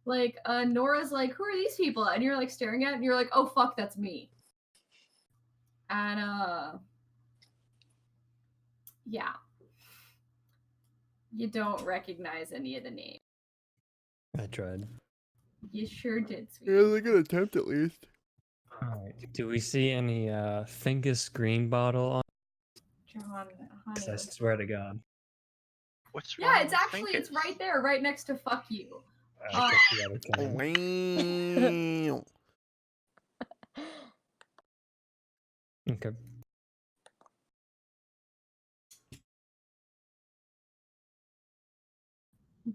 Like, Nora's like, who are these people? And you're like staring at it, and you're like, oh fuck, that's me. And yeah. You don't recognize any of the names. I tried. You sure did, It was sweetie. a good attempt, at least. Alright. Do we see any Fingus green bottle on? John, 'Cause I honey. swear to God. What's wrong Yeah, it's with actually it's Finkus? right there, right next to fuck you. I guess we gotta count. Wow. Okay.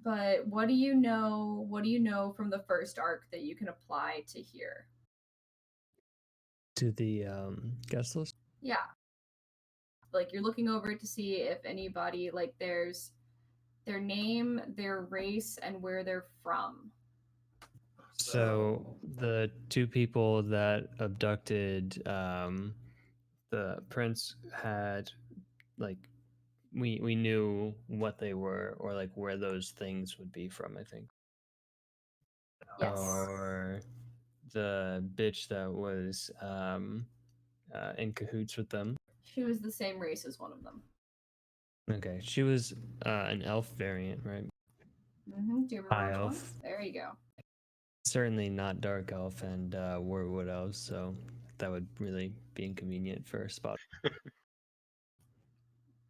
But what do you know? What do you know from the first arc that you can apply to here? To the guest list. Yeah. Like you're looking over it to see if anybody like there's their name, their race, and where they're from. So the two people that abducted the prince had like we knew what they were or like where those things would be from, I think. Yes. Or the bitch that was in cahoots with them. She was the same race as one of them. Okay, she was an elf variant, right? Mm-hmm. Do you remember High which one? elf. There you go. Certainly not dark elf and wood elves, so that would really be inconvenient for a spot.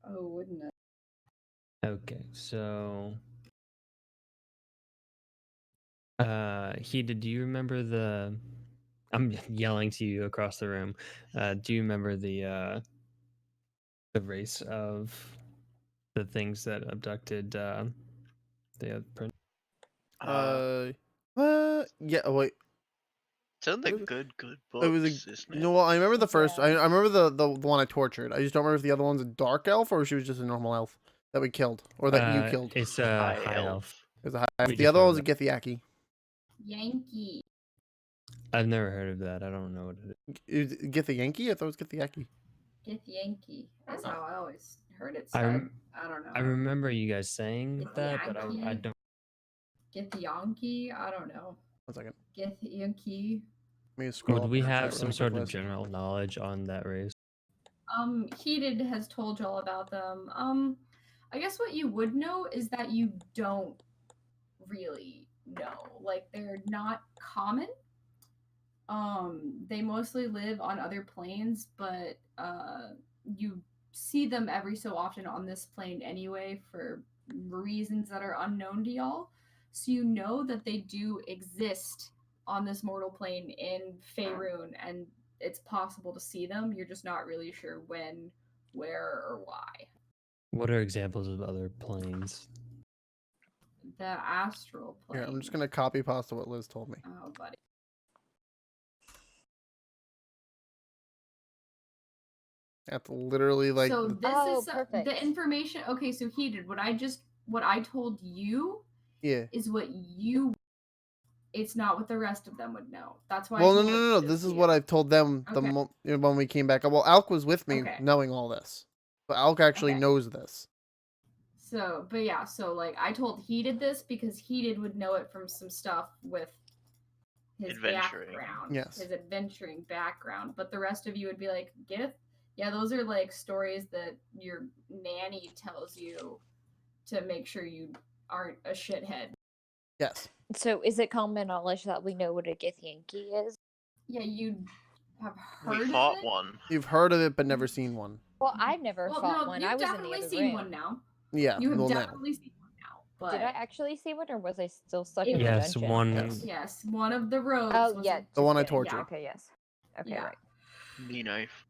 Oh, wouldn't it? Okay, so Hida, do you remember the I'm yelling to you across the room. Do you remember the race of the things that abducted the prince? Yeah. Oh, wait. It's in the What is it? good It was books, a. isn't You it? know what? I remember the first. Yeah. I remember the one I tortured. I just don't remember if the other one's a dark elf or if she was just a normal elf that we killed or that you killed. It's a High high elf. elf. It was a high elf. We The just other one was a learned Githyanki. Yankee. I've never heard of that. I don't know what it is. Githyanki? I thought it was Githyanki. Gith Yankee. That's how I always heard it I said. rem- I don't know. I remember you guys saying It's that, but I Yankee. don't. Gith Yankee. I don't know. 1 second. Gith Yankee. Let me scroll Would up we in the have chat some really sort quick, of Liz. general knowledge on that race? Heated has told y'all about them. I guess what you would know is that you don't really know. Like they're not common. They mostly live on other planes, but you see them every so often on this plane anyway for reasons that are unknown to y'all. So you know that they do exist on this mortal plane in Faerun, and it's possible to see them. You're just not really sure when, where, or why. What are examples of other planes? The astral plane. Here, I'm just gonna copy pasta what Liz told me. Oh, buddy. That's literally like. So the- this Oh, is perfect. the information. Okay, so Heated, what I told you yeah. is what you. It's not what the rest of them would know. That's why. Well, I no, told no, it no, no. to This is you. what I've told them Okay. when we came back. Well, Alk was with me, Okay. knowing all this, but Alk actually Okay. knows this. So, but yeah, so like I told Heated this because Heated would know it from some stuff with his Adventuring. background, Yes. his adventuring background. But the rest of you would be like, Gith? Yeah, those are like stories that your nanny tells you to make sure you aren't a shithead. Yes. So is it common knowledge that we know what a Githyanki is? Yeah, you have heard We of fought it? one. You've heard of it, but never seen one. Well, I've never Well, fought no, one. you've I was in the definitely other seen room. one now. Yeah. You have well, now. definitely seen one now. But Did I actually see one, or was I still stuck It- in the Yes, dungeon? one. Yes. yes, one of the rogues. Oh, was yeah. The one I just kidding. tortured. Okay, yes. Okay, Yeah. right. Me knife.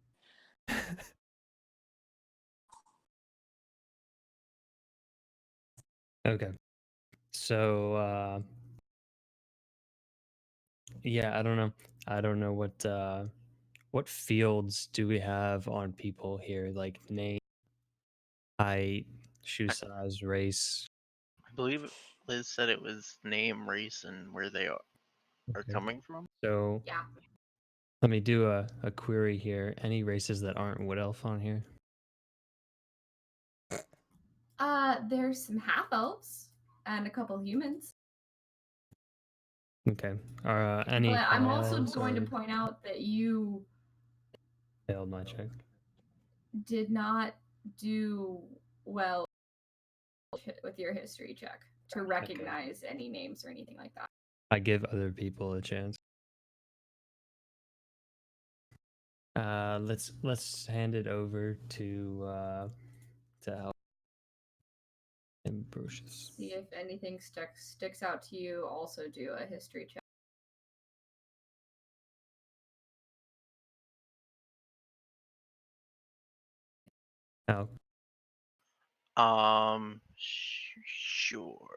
Okay. So yeah, I don't know. I don't know what fields do we have on people here, like name, height, shoe size, race. I believe Liz said it was name, race, and where they are Okay. coming from. So Yeah. let me do a query here. Any races that aren't wood elf on here? There's some half elves and a couple humans. Okay. Are any But I'm also elves going to or point out that you failed my check? did not do well with your history check to recognize any names or anything like that. I give other people a chance. Let's hand it over to Al. Ambrosius. See if anything sticks out to you. Also do a history check. Oh, Sure.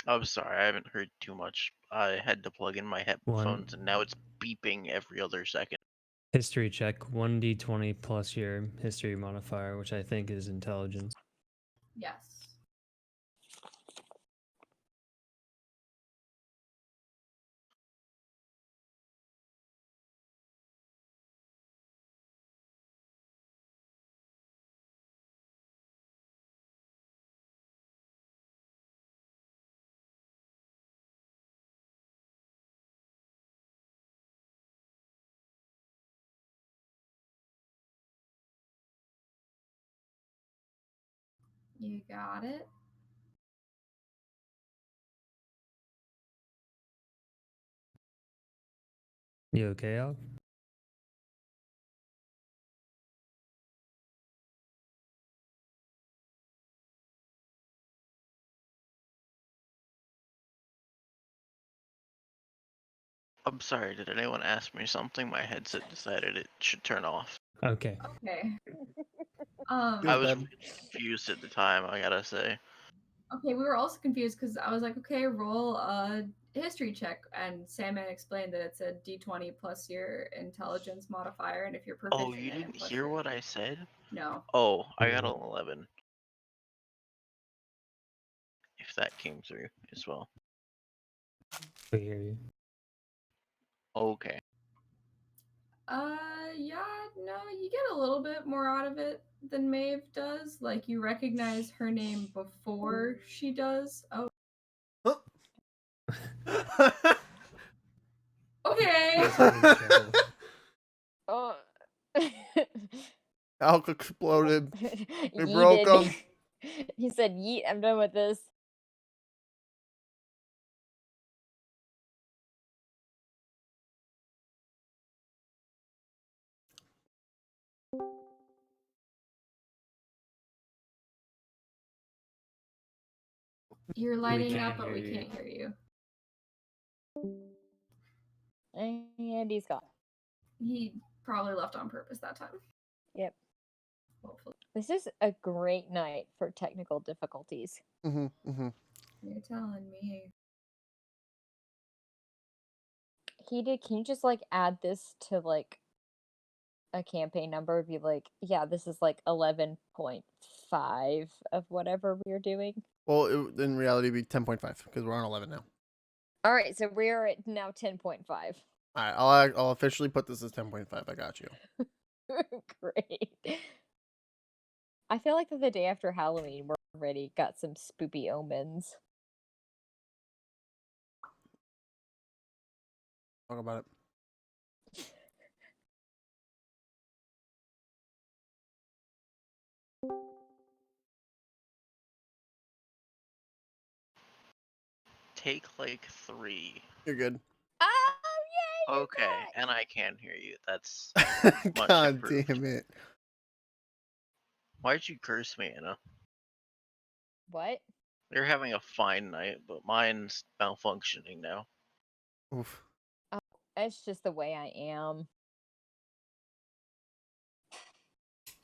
I'm sorry, I haven't heard too much. I had to plug in my headphones, and now it's beeping every other second. history check 1d20 plus your history modifier, which I think is intelligence. Yes. You got it. You okay, Al? I'm sorry, did anyone ask me something? My headset decided it should turn off. Okay. Okay. I was bad. really confused at the time, I gotta say. Okay, we were also confused because I was like, okay, roll a history check, and Sandman explained that it's a d20 plus your intelligence modifier, and if you're proficient Oh, you in it, didn't plus hear your... what I said? No. Oh, I got Yeah. an 11. If that came through as well. We hear you. Okay. Yeah, no, you get a little bit more out of it than Maeve does. Like, you recognize her name before she does. Oh, okay. Oh. Alk exploded. We Yeeted. broke him. He said, "Yeet, I'm done with this." You're lighting can't up, but hear we you. can't hear you. And he's gone. He probably left on purpose that time. Yep. Hopefully. This is a great night for technical difficulties. Mm-hmm, mm-hmm. You're telling me. Can you just like add this to like a campaign number? Be like, yeah, this is like 11.5 of whatever we're doing. Well, in reality, it'd be 10.5 because we're on 11 now. All right, so we're at now 10.5. All right, I'll officially put this as 10.5. I got you. Great. I feel like the day after Halloween, we're already got some spoopy omens. Talk about it. Take like 3. You're good. Oh, yay! you're Okay, back! and I can hear you. That's much God improved. damn it. Why'd you curse me, Anna? What? You're having a fine night, but mine's malfunctioning now. Oof. Oh, it's just the way I am.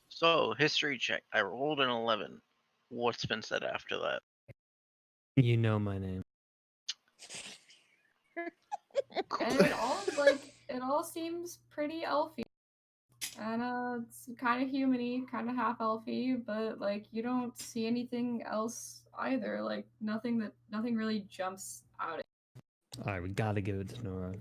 So, history check. I rolled an 11. What's been said after that? You know my name. And it all seems pretty elfy. And it's kind of humany, kind of half elfy, but like you don't see anything else either. Like nothing really jumps out. Alright, we gotta give it to Nora.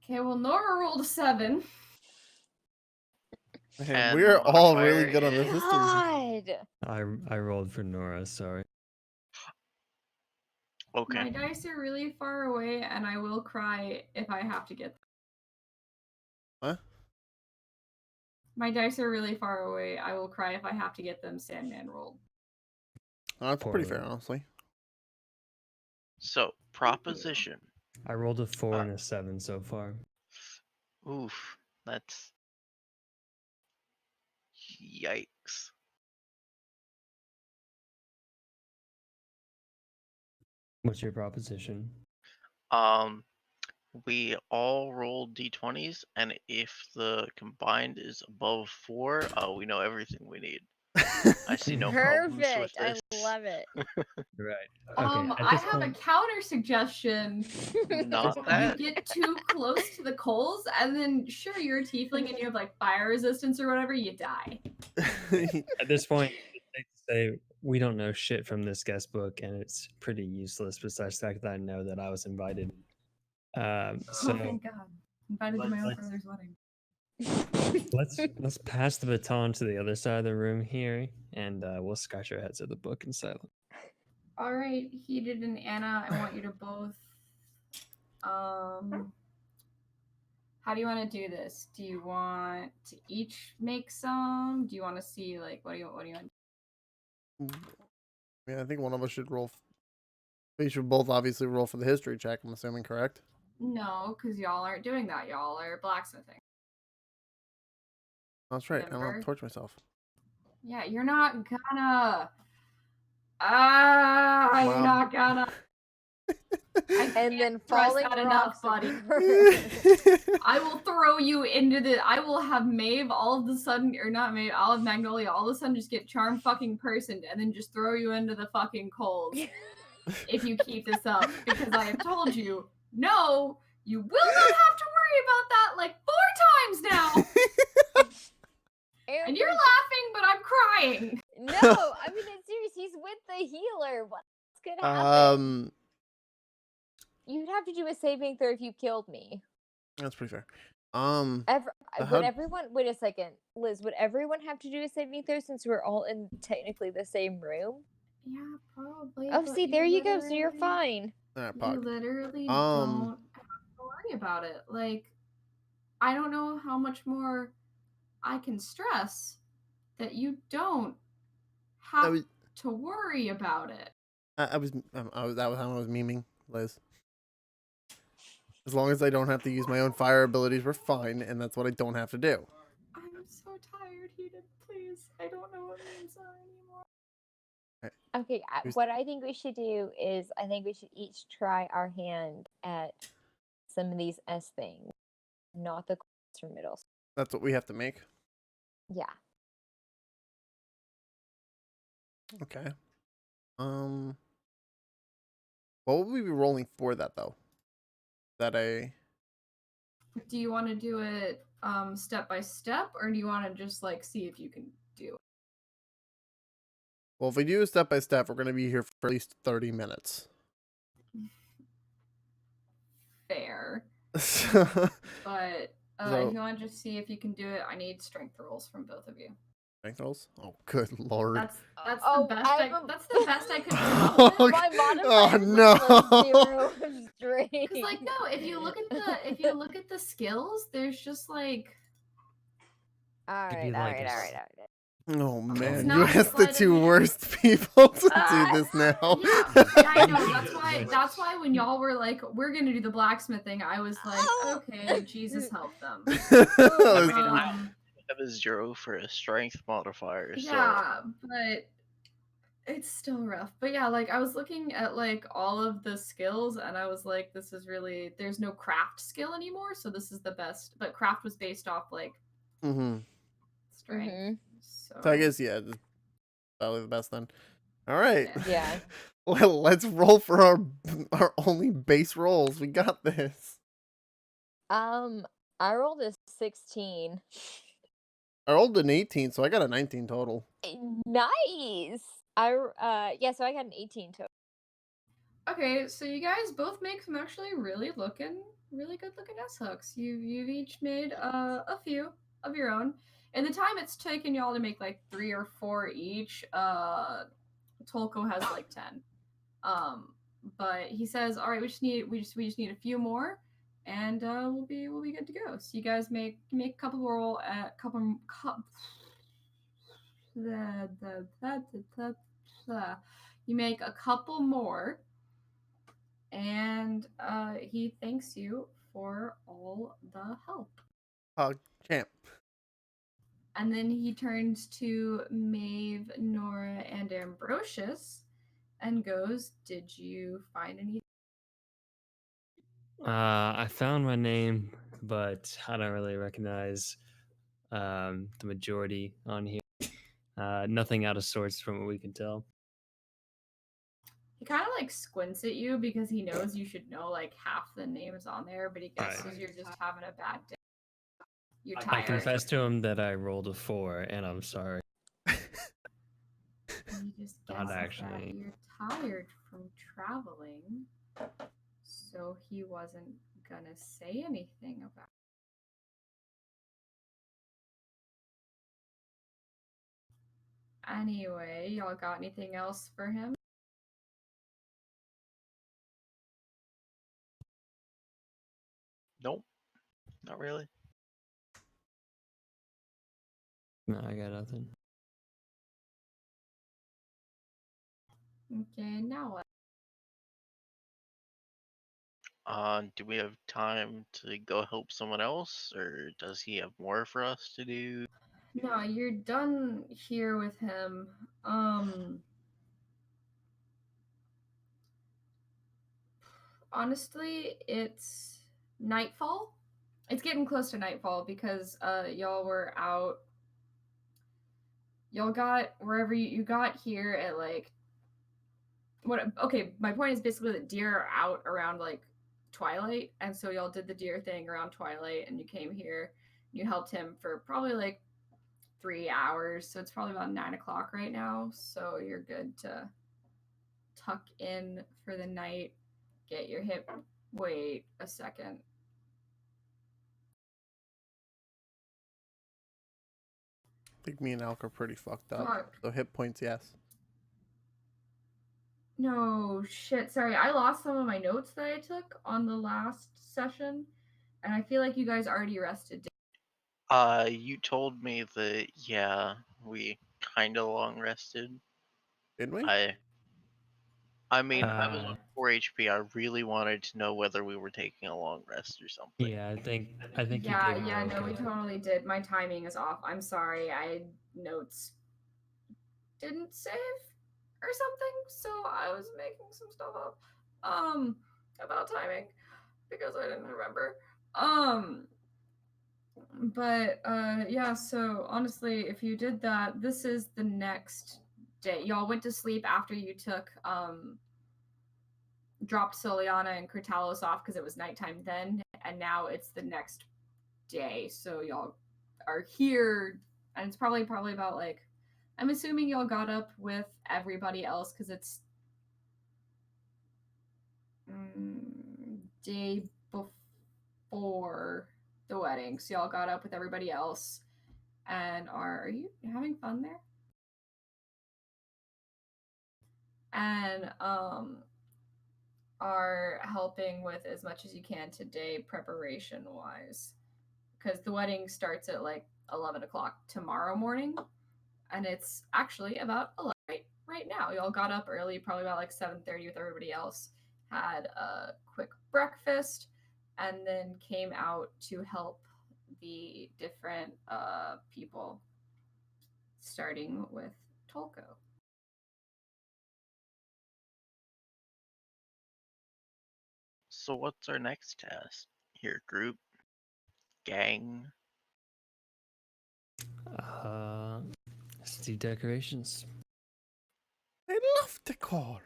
Okay, well Nora rolled a 7. Hey, And we're the all modifier really good on this is- system. God. I rolled for Nora. Sorry. Okay. My dice are really far away, and I will cry if I have to get them. What? My dice are really far away. I will cry if I have to get them Sandman rolled. That's pretty fair, Poorly. honestly. So, proposition. I rolled a 4 and a 7 so far. Oof. That's. Yikes. What's your proposition? We all roll d20s, and if the combined is above 4, we know everything we need. I see no problems with Perfect. I this. love it. Right. I have a counter suggestion. Not You that. get too close to the coals, and then sure, you're a tiefling and you have like fire resistance or whatever, you die. At this point, it's safe to say we don't know shit from this guest book, and it's pretty useless. Besides the fact that I know that I was invited. Oh, So thank God. Invited to my own let's- brother's wedding. let's pass the baton to the other side of the room here, and we'll scratch our heads at the book in silence. All right, Heated and Anna, I want you to both. How do you want to do this? Do you want to each make some? Do you want to see like what do you want? Yeah, I think one of us should roll. We should both obviously roll for the history check. I'm assuming, correct? No, because y'all aren't doing that. Y'all are blacksmithing. That's right. I Remember? don't torch myself. Yeah, you're not gonna. You're Wow. not gonna. And then stress falling that enough, rocks buddy. occur. I will throw you into the. I will have Maeve all of a sudden, or not Maeve, I'll have Magnolia all of a sudden just get charm fucking personed and then just throw you into the fucking coals if you keep this up. Because I have told you, no, you will not have to worry about that like 4 times now. And you're laughing, but I'm crying. No, I mean it's serious. He's with the healer. What's gonna happen? You'd have to do a saving throw if you killed me. That's pretty fair. Would how- everyone? Wait a second, Liz. Would everyone have to do a saving throw since we're all in technically the same room? Yeah, probably. Oh, but see, there you go. So you're fine. All right, You Pog. literally don't have to worry about it. Like, I don't know how much more I can stress that you don't have to worry about it. That was how I was memeing, Liz. As long as I don't have to use my own fire abilities, we're fine, and that's what I don't have to do. I'm so tired, Heated. Please, I don't know what memes are anymore. Okay, what I think we should do is I think we should each try our hand at some of these S things, not the for middle. That's what we have to make. Yeah. Okay. What would we be rolling for that though? That a Do you want to do it step by step, or do you want to just like see if you can do it? well, if we do a step by step, we're gonna be here for at least 30 minutes. Fair. So- But So- if you want to just see if you can do it, I need strength rolls from both of you. Strength rolls? Oh, good lord. That's Oh, the best. That's the best I could Oh, do. My oh modifier was no! straight. Because like no, if you look at the skills, there's just like All Could right, be all like right, a all s- right, all right. Oh man, not you just asked the sleight of two hand. worst people to do Ah. this now. yeah, I know. That's why when y'all were like, we're gonna do the blacksmithing, I was like, Oh. okay, Jesus help them. I Let's- mean, I Um, have a 0 for a strength modifier, so yeah, but it's still rough. But yeah, like I was looking at like all of the skills and I was like, this is really there's no craft skill anymore, so this is the best. But craft was based off like Mhm. strength. Mhm. So, So I guess yeah, that's probably the best then. All right. Yeah. Well, let's roll for our only base rolls. We got this. I rolled a 16. I rolled an 18, so I got a 19 total. Nice. Yeah, so I got an 18 total. okay, so you guys both make some actually really good looking S hooks. You've each made a few of your own, in the time it's taken y'all to make like 3 or 4 each, Tolko has like 10. But he says, all right, we just need a few more, and we'll be good to go. So you guys make a couple more, you make a couple more, and he thanks you for all the help. Champ. And then he turns to Maeve, Nora, and Ambrosius and goes, did you find any? I found my name, but I don't really recognize the majority on here. Nothing out of sorts from what we can tell. He kind of like squints at you because he knows you should know like half the names on there, but he guesses you're just having a bad day. You're tired. I confess to him that I rolled a 4, and I'm sorry. He just Not guesses actually. that you're tired from traveling, so he wasn't gonna say anything about it. Anyway, y'all got anything else for him? Nope, not really. No, I got nothing. Okay, now what? Do we have time to go help someone else, or does he have more for us to do? No, you're done here with him. Honestly, it's nightfall. It's getting close to nightfall because y'all were out. Y'all got wherever you got here at like what? Okay, my point is basically that deer are out around like twilight, and so y'all did the deer thing around twilight, and you came here. You helped him for probably like 3 hours, so it's probably about 9 o'clock right now. So you're good to tuck in for the night. Get your hip. Wait a second. I think me and Alk are pretty fucked up. Fuck. So hit points, yes. No, shit. Sorry, I lost some of my notes that I took on the last session, and I feel like you guys already rested. You told me that, yeah, we kinda long rested. Didn't we? I mean, I was on 4 HP. I really wanted to know whether we were taking a long rest or something. Yeah, I think Yeah, you did. yeah, no, we totally did. My timing is off. I'm sorry. I notes didn't save or something, so I was making some stuff up about timing because I didn't remember. But yeah, so honestly, if you did that, this is the next day. Y'all went to sleep after you took dropped Soliana and Kurtalos off because it was nighttime then, and now it's the next day. So y'all are here, and it's probably about like, I'm assuming y'all got up with everybody else because it's day before the wedding. So y'all got up with everybody else, and are you having fun there? And are helping with as much as you can today, preparation wise, because the wedding starts at like 11 o'clock tomorrow morning, and it's actually about 11 right now. Y'all got up early, probably about like 7:30 with everybody else, had a quick breakfast, and then came out to help the different people, starting with Tolko. So what's our next task? Here, group? Gang? Let's do decorations. I love decor.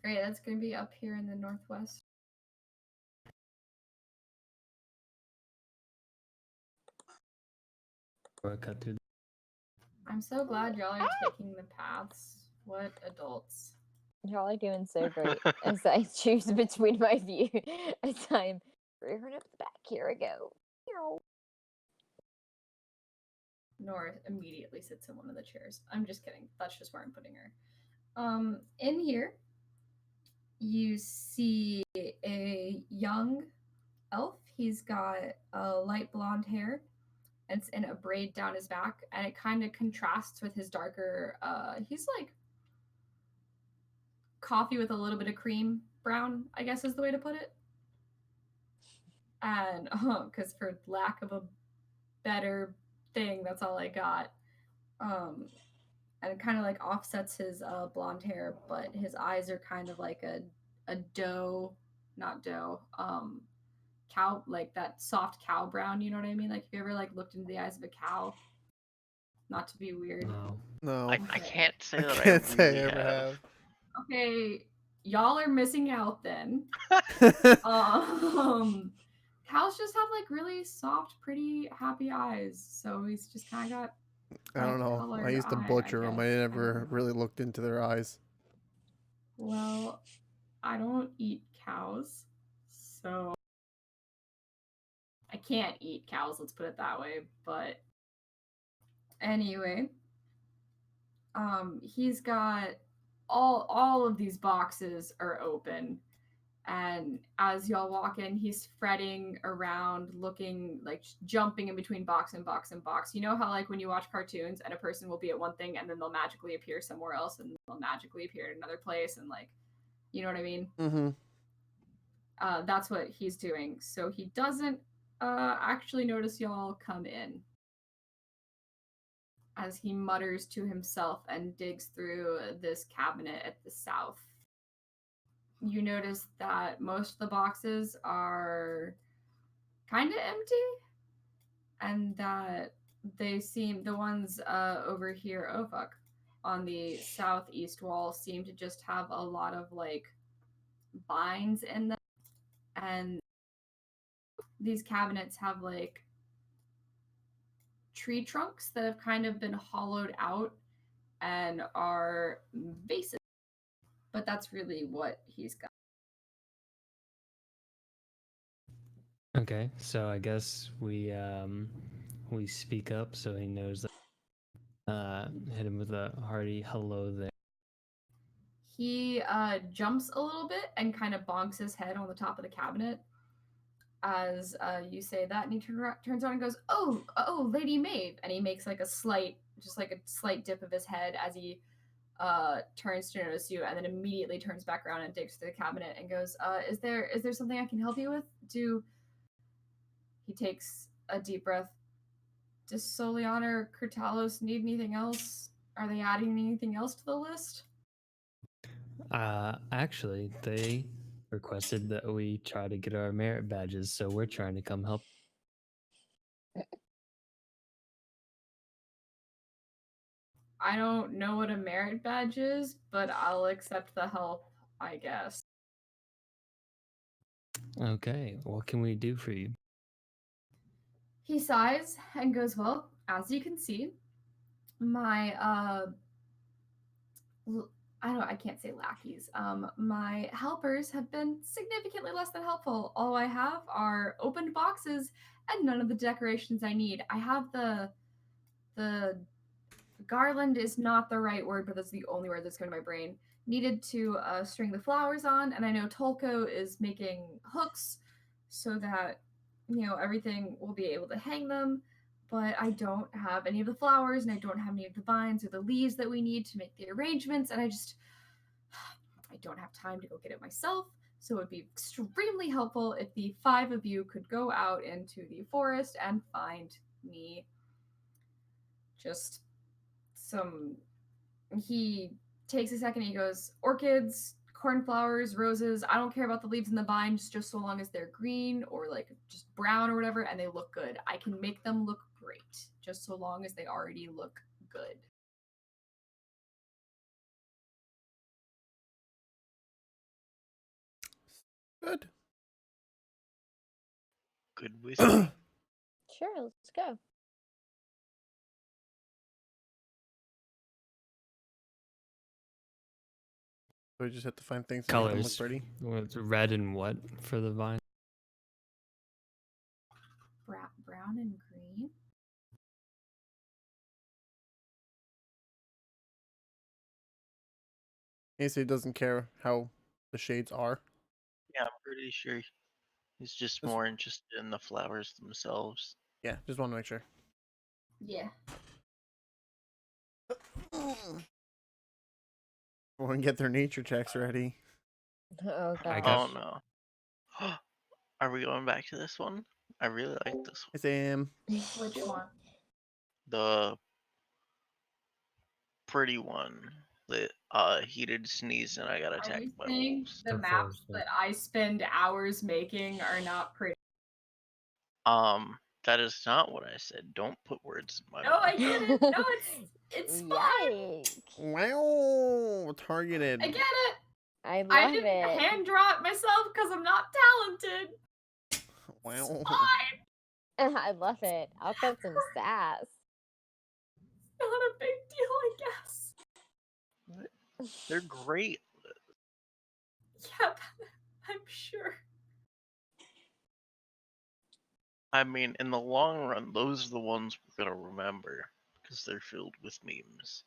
Great, that's going to be up here in the northwest. Cut through. I'm so glad y'all are taking the paths. What adults. Y'all are doing so great as I choose between my view as I'm rearing up the back. Here we go. Nora immediately sits in one of the chairs. I'm just kidding. That's just where I'm putting her. In here, you see a young elf. He's got light blonde hair. And it's in a braid down his back, and it kind of contrasts with his darker. He's like coffee with a little bit of cream brown, I guess is the way to put it. And because for lack of a better thing, that's all I got. And it kind of like offsets his blonde hair, but his eyes are kind of like a not doe, cow, like that soft cow brown. You know what I mean? Like if you ever like looked into the eyes of a cow. Not to be weird. No. No. I can't say I that can't I say really I ever have. Okay, y'all are missing out then. Cows just have like really soft, pretty, happy eyes. So he's just kind of got. I don't know. I colored used to eye, butcher them. I guess. never really looked into their eyes. Well, I don't eat cows, so I can't eat cows. Let's put it that way. But anyway, he's got all of these boxes are open, and as y'all walk in, he's fretting around, looking like jumping in between box and box and box. You know how like when you watch cartoons and a person will be at one thing and then they'll magically appear somewhere else and they'll magically appear in another place, and like, you know what I mean? Mm-hmm. That's what he's doing. So he doesn't actually notice y'all come in, as he mutters to himself and digs through this cabinet at the south. You notice that most of the boxes are kind of empty, and that they seem, the ones over here, oh fuck, on the southeast wall seem to just have a lot of like binds in them, and these cabinets have like tree trunks that have kind of been hollowed out and are vases. But that's really what he's got. Okay, so I guess we speak up so he knows that. Hit him with a hearty hello there. He jumps a little bit and kind of bonks his head on the top of the cabinet as you say that, and he turns around and goes, "Oh, Lady Maeve," and he makes like a slight dip of his head as he turns to notice you, and then immediately turns back around and digs through the cabinet and goes, "Is there something I can help you with? He takes a deep breath. Does Soliana or Kurtalos need anything else? Are they adding anything else to the list?" Actually, they requested that we try to get our merit badges, so we're trying to come help. I don't know what a merit badge is, but I'll accept the help, I guess. Okay, what can we do for you? He sighs and goes, "Well, as you can see, my I can't say lackeys. My helpers have been significantly less than helpful. All I have are opened boxes and none of the decorations I need. I have the garland is not the right word, but that's the only word that's going to my brain. Needed to string the flowers on, and I know Tolko is making hooks so that everything will be able to hang them. But I don't have any of the flowers, and I don't have any of the vines or the leaves that we need to make the arrangements, and I don't have time to go get it myself. So it would be extremely helpful if the 5 of you could go out into the forest and find me just some. He takes a second, he goes, orchids, cornflowers, roses. I don't care about the leaves and the vines, just so long as they're green or like just brown or whatever, and they look good. I can make them look great, just so long as they already look good. Good. Good whiskey. Sure, let's go. We just have to find things that make them look Colors. pretty. What's red and what for the vine? Brown and green. He doesn't care how the shades are. Yeah, I'm pretty sure he's just That's- more interested in the flowers themselves. Yeah, just want to make sure. Yeah. Everyone get their nature checks ready. Oh I god. guess- Oh no. Are we going back to this one? I really like this one. Hey, Sam. Which one? The pretty one. The he did sneeze and I got Are attacked you by saying wolves. the The maps first one. that I spend hours making are not pretty? That is not what I said. Don't put words in my No, mouth. I didn't. No, it's fine. Yikes. Wow, targeted. I get it. I I love didn't it. hand draw it myself because I'm not talented. Wow. It's fine. I love it. I'll put some sass. Not a big deal, I guess. They're great. Yep, I'm sure. I mean, in the long run, those are the ones we're gonna remember because they're filled with memes.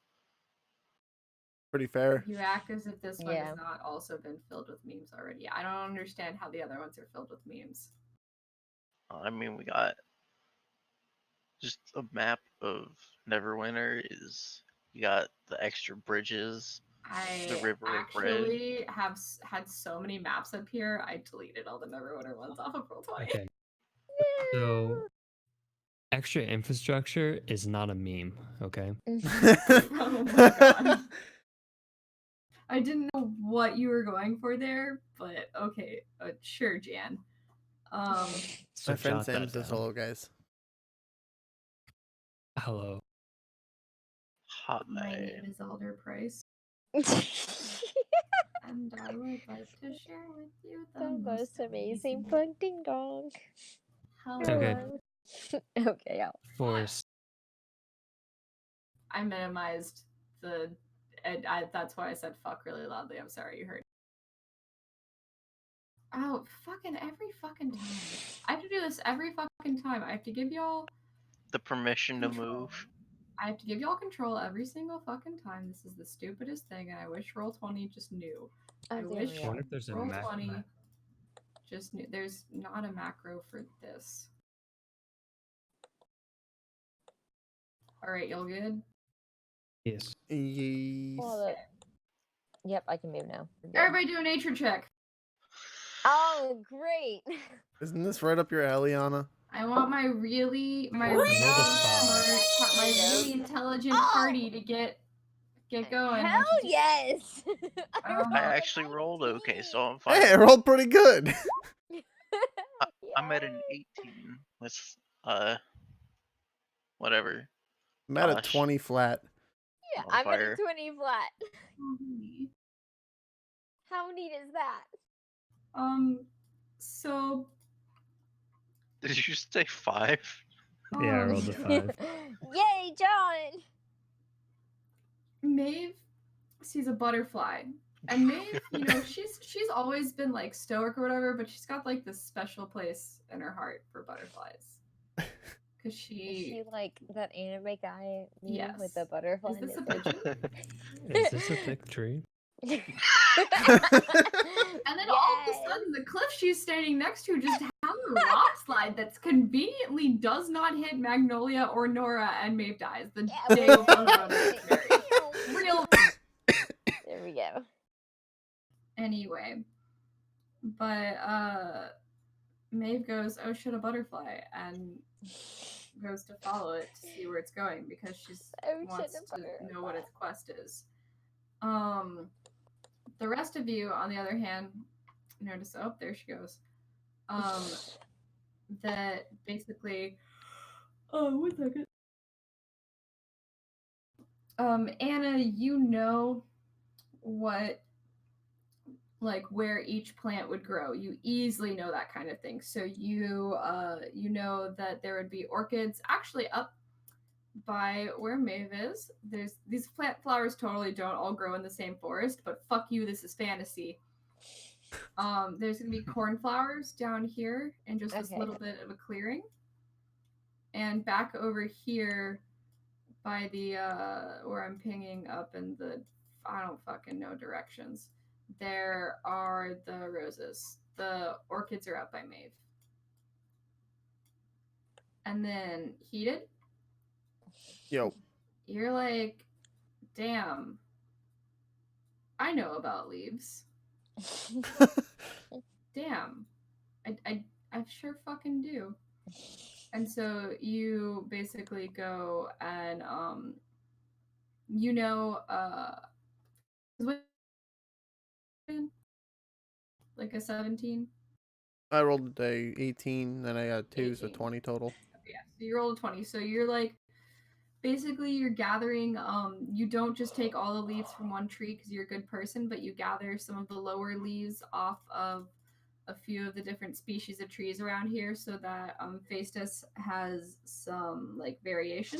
Pretty fair. You act as if this one Yeah. has not also been filled with memes already. I don't understand how the other ones are filled with memes. I mean, we got just a map of Neverwinter. You got the extra bridges. The I River of Bread. actually have had so many maps up here, I deleted all the Neverwinter ones off of Roll20. Okay. So, extra infrastructure is not a meme, okay? Oh my god. I didn't know what you were going for there, but okay, sure, Jan. So My friend jot Sam that says down. hello, guys. Hello. My Hi. name is Alder Price, and I would like to share with you The most amazing fun ding dong. Okay. Okay, I'll. Force. I minimized the. That's why I said fuck really loudly. I'm sorry you heard. Oh, fucking every fucking time. I have to do this every fucking time. I have to give y'all The permission to control. move. I have to give y'all control every single fucking time. This is the stupidest thing, and I wish Roll20 just knew. I wish I wonder if there's a Roll20 just knew. There's not a macro for this. Alright, y'all good? Yes. Yes. Yep, I can move now. We're good. Everybody do a nature check. Oh, great. Isn't this right up your alley, Anna? I want my really really intelligent party to get going. Hell Why don't you yes. I actually rolled okay, so I'm fine. Hey, I rolled pretty good. I'm at an 18 with whatever. I'm at a Gosh. 20 flat. Yeah, On I'm at fire. a 20 flat. just- How neat is that? So Did you say 5? Yeah, I rolled a 5. Yay, John! Maeve sees a butterfly. And Maeve, you know, she's always been like stoic or whatever, but she's got like this special place in her heart for butterflies. Cause Is she she like that anime guy meme Yes. with the butterfly? Is this a in his pigeon? Is this a thick tree? And then all of a sudden the cliff she's standing next to just has a rock slide that's conveniently does not hit Magnolia or Nora, and Maeve dies the day before Nora gets married. Real There we go. anyway. But Maeve goes, oh shit, a butterfly, and goes to follow it to see where it's going because she Oh, wants shit, a to know what butterfly. its quest is. The rest of you, on the other hand, notice, oh, there she goes. That basically, oh, 1 second. Anna, you know what, like where each plant would grow. You easily know that kind of thing. So you know that there would be orchids actually up by where Maeve is. There's these plant flowers totally don't all grow in the same forest, but fuck you, this is fantasy. There's gonna be cornflowers down here and just this Okay. little bit of a clearing. And back over here by the where I'm pinging up in the I don't fucking know directions. There are the roses. The orchids are up by Maeve. And then Heated, Yo. you're like, damn, I know about leaves. Damn, I sure fucking do. And so you basically go and you know like a 17. I rolled a day 18, then I got 2, so 18. 20 total. Yeah, so you rolled a 20. So you're like, basically you're gathering, you don't just take all the leaves from one tree because you're a good person, but you gather some of the lower leaves off of a few of the different species of trees around here so that Faistus has some like variation.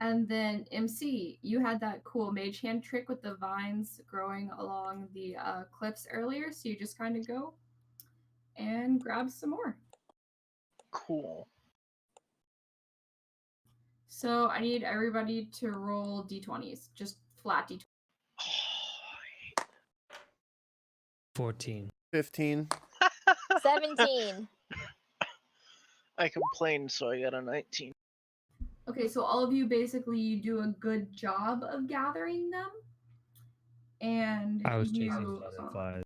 And then MC, you had that cool mage hand trick with the vines growing along the cliffs earlier, so you just kind of go and grab some more. Cool. So I need everybody to roll d20s, just flat d20s. 14. 15. 17. I complained, so I got a 19. Okay, so all of you basically you do a good job of gathering them, and I was you chasing butterflies.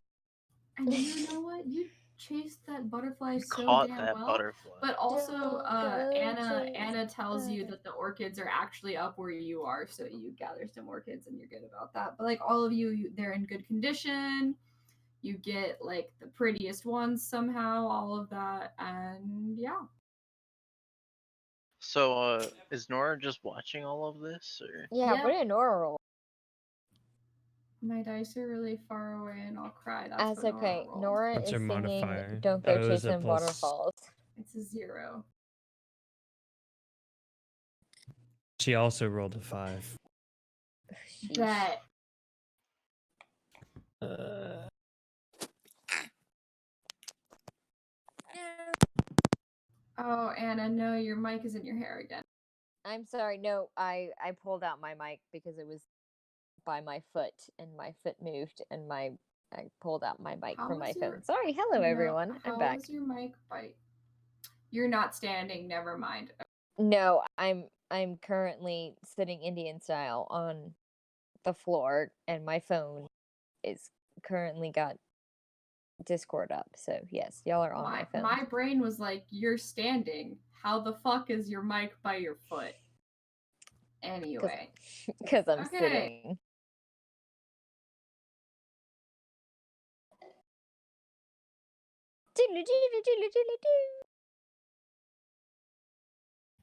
and you know what? You chased that butterfly so Caught damn that well. butterfly. But also, Don't go Anna chase tells you that the orchids are actually up where you are, so you gather some orchids and you're good about that. But like all of you, they're in good condition. You get like the prettiest ones somehow, all of that, and yeah. So, is Nora just watching all of this, or? Yeah, Yep. what did Nora roll? My dice are really far away, and I'll cry. That's what okay. rolled. Nora What's is her singing modifier? Don't Go Oh, is it Chasing plus- Waterfalls. It's a 0. She also rolled a 5. Sheesh. Bet. Oh, Anna, no, your mic is in your hair again. I'm sorry. No, I pulled out my mic because it was by my foot and my foot moved and I pulled out my mic How from my is your- phone. Sorry. Hello, No, everyone. I'm back. How is your mic bite? You're not standing. Never mind. No, I'm currently sitting Indian style on the floor and my phone is currently got Discord up. So yes, y'all are on my phone. My brain was like, you're standing. How the fuck is your mic by your foot? Anyway. Because I'm Okay. sitting.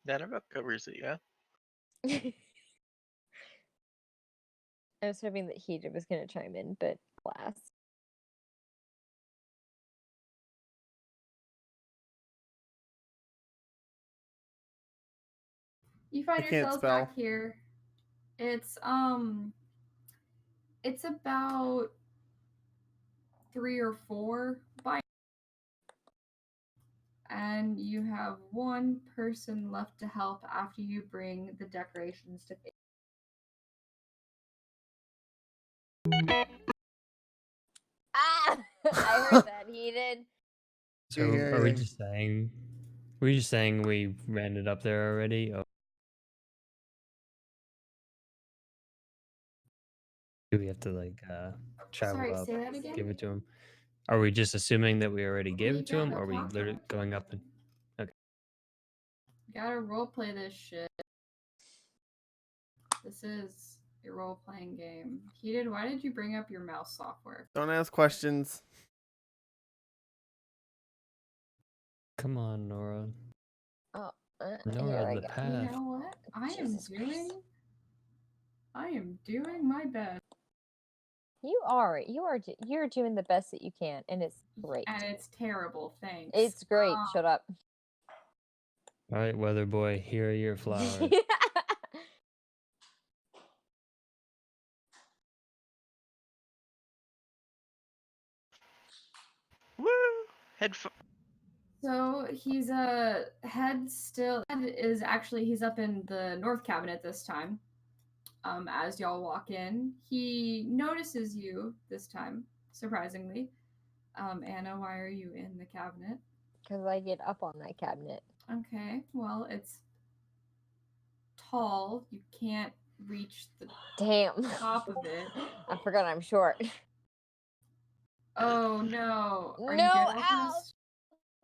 That about covers it, yeah? I was hoping that Heater was going to chime in, but alas. You find I can't yourselves spell. back here. It's about 3 or 4 by, and you have one person left to help after you bring the decorations to face. Ah! I heard that, Heated. So Yeah, are we yeah. just saying? Were you just saying we ran it up there already? Or do we have to like travel Sorry, up, say that again? give it to him? Are we just assuming that we already gave you it to him, gotta or are we talk literally about it. going up and? Gotta roleplay this shit. This is a role-playing game. Heated, why did you bring up your mouse software? Don't ask questions. Come on, Nora. Oh, Nora, here I the go. path. You know what? Jesus Christ. I am doing my best. You're doing the best that you can, and it's great. And it's terrible, thanks. It's great. Shut up. All right, weather boy, here are your flowers. Woo! So he's head is actually he's up in the north cabinet this time. as y'all walk in. He notices you this time, surprisingly. Anna, why are you in the cabinet? Because I get up on that cabinet. Okay, well, it's tall. You can't reach the Damn. top of it. I forgot I'm short. Oh no! Are you No, good, ow! Alchemist?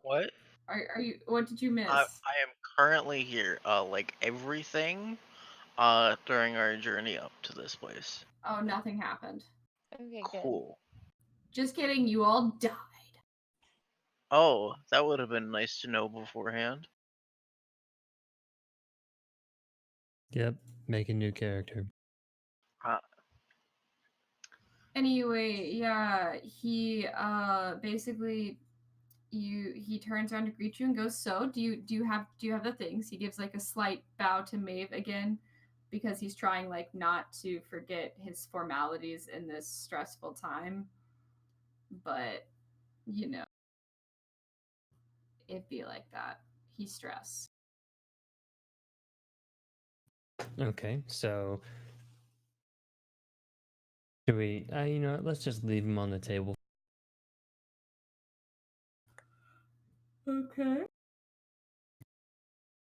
What? Are you? What did you miss? I am currently here. Like everything. During our journey up to this place. Oh, nothing happened. Okay, good. Cool. Just kidding. You all died. Oh, that would have been nice to know beforehand. Yep, make a new character. Anyway, yeah, he basically he turns around to greet you and goes, "So, do you have the things?" He gives like a slight bow to Maeve again because he's trying like not to forget his formalities in this stressful time. But, you know, it'd be like that. He's stressed. Okay, so should we? You know what? Let's just leave him on the table. Okay.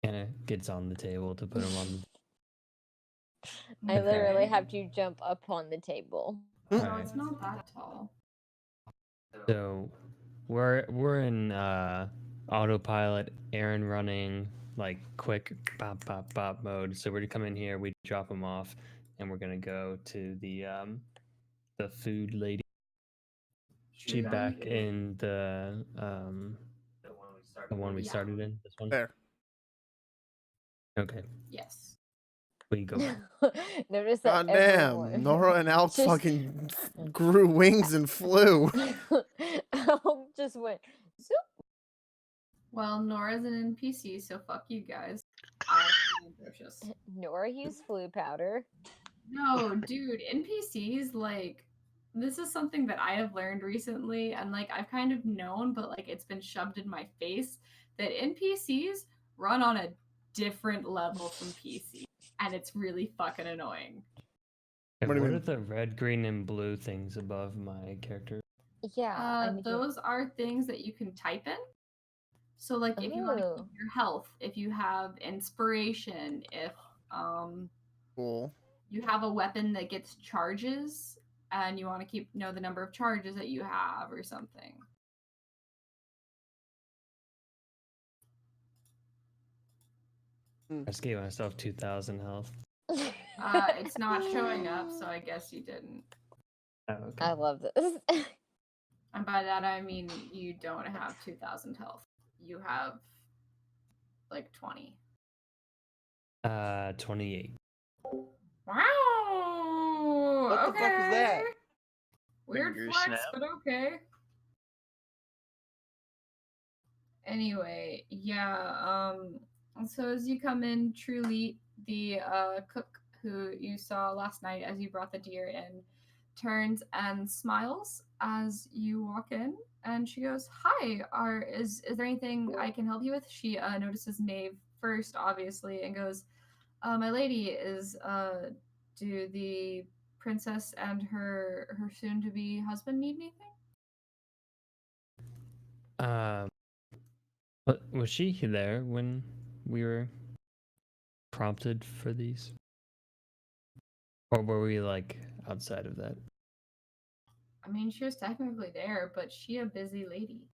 Kind of gets on the table to put him on. I Okay. literally have to jump up on the table. No, Alright. it's not that tall. So we're in autopilot, Aaron running like quick pop pop pop mode. So we're gonna come in here, we drop him off, and we're gonna go to the food lady. She back in the one we Yeah. started in. This one. There. Okay, Yes. we go back. Notice that God damn, everyone... Nora and Alk Just- fucking grew wings and flew. Elk just went zoop. Well, Nora's an NPC, so fuck you guys. I'm atrocious. Nora used flu powder. No, dude, NPCs, like, this is something that I have learned recently, and, like, I've kind of known, but, like, it's been shoved in my face that NPCs run on a different level from PC, and it's really fucking annoying. And What do you what mean? are the red, green, and blue things above my character? Yeah. I need to- Those are things that you can type in. So, like, if you want to Oh. keep your health, if you have inspiration, if, Cool. you have a weapon that gets charges and you want to know the number of charges that you have or something. I just gave myself 2,000 health. It's not showing up, so I guess you didn't. Oh, okay. I love this. And by that I mean you don't have 2,000 health. You have like 20. 28. Wow. What the fuck was that? Okay. Weird Finger flex, snap. but okay. Anyway, yeah, so as you come in, Truly, the cook who you saw last night as you brought the deer in, turns and smiles as you walk in, and she goes, "Hi, is there anything I can help you with?" She notices Maeve first, obviously, and goes, "My lady, do the princess and her soon-to-be husband need anything?" What was she there when we were prompted for these? Or were we like outside of that? I mean, she was technically there, but she a busy lady.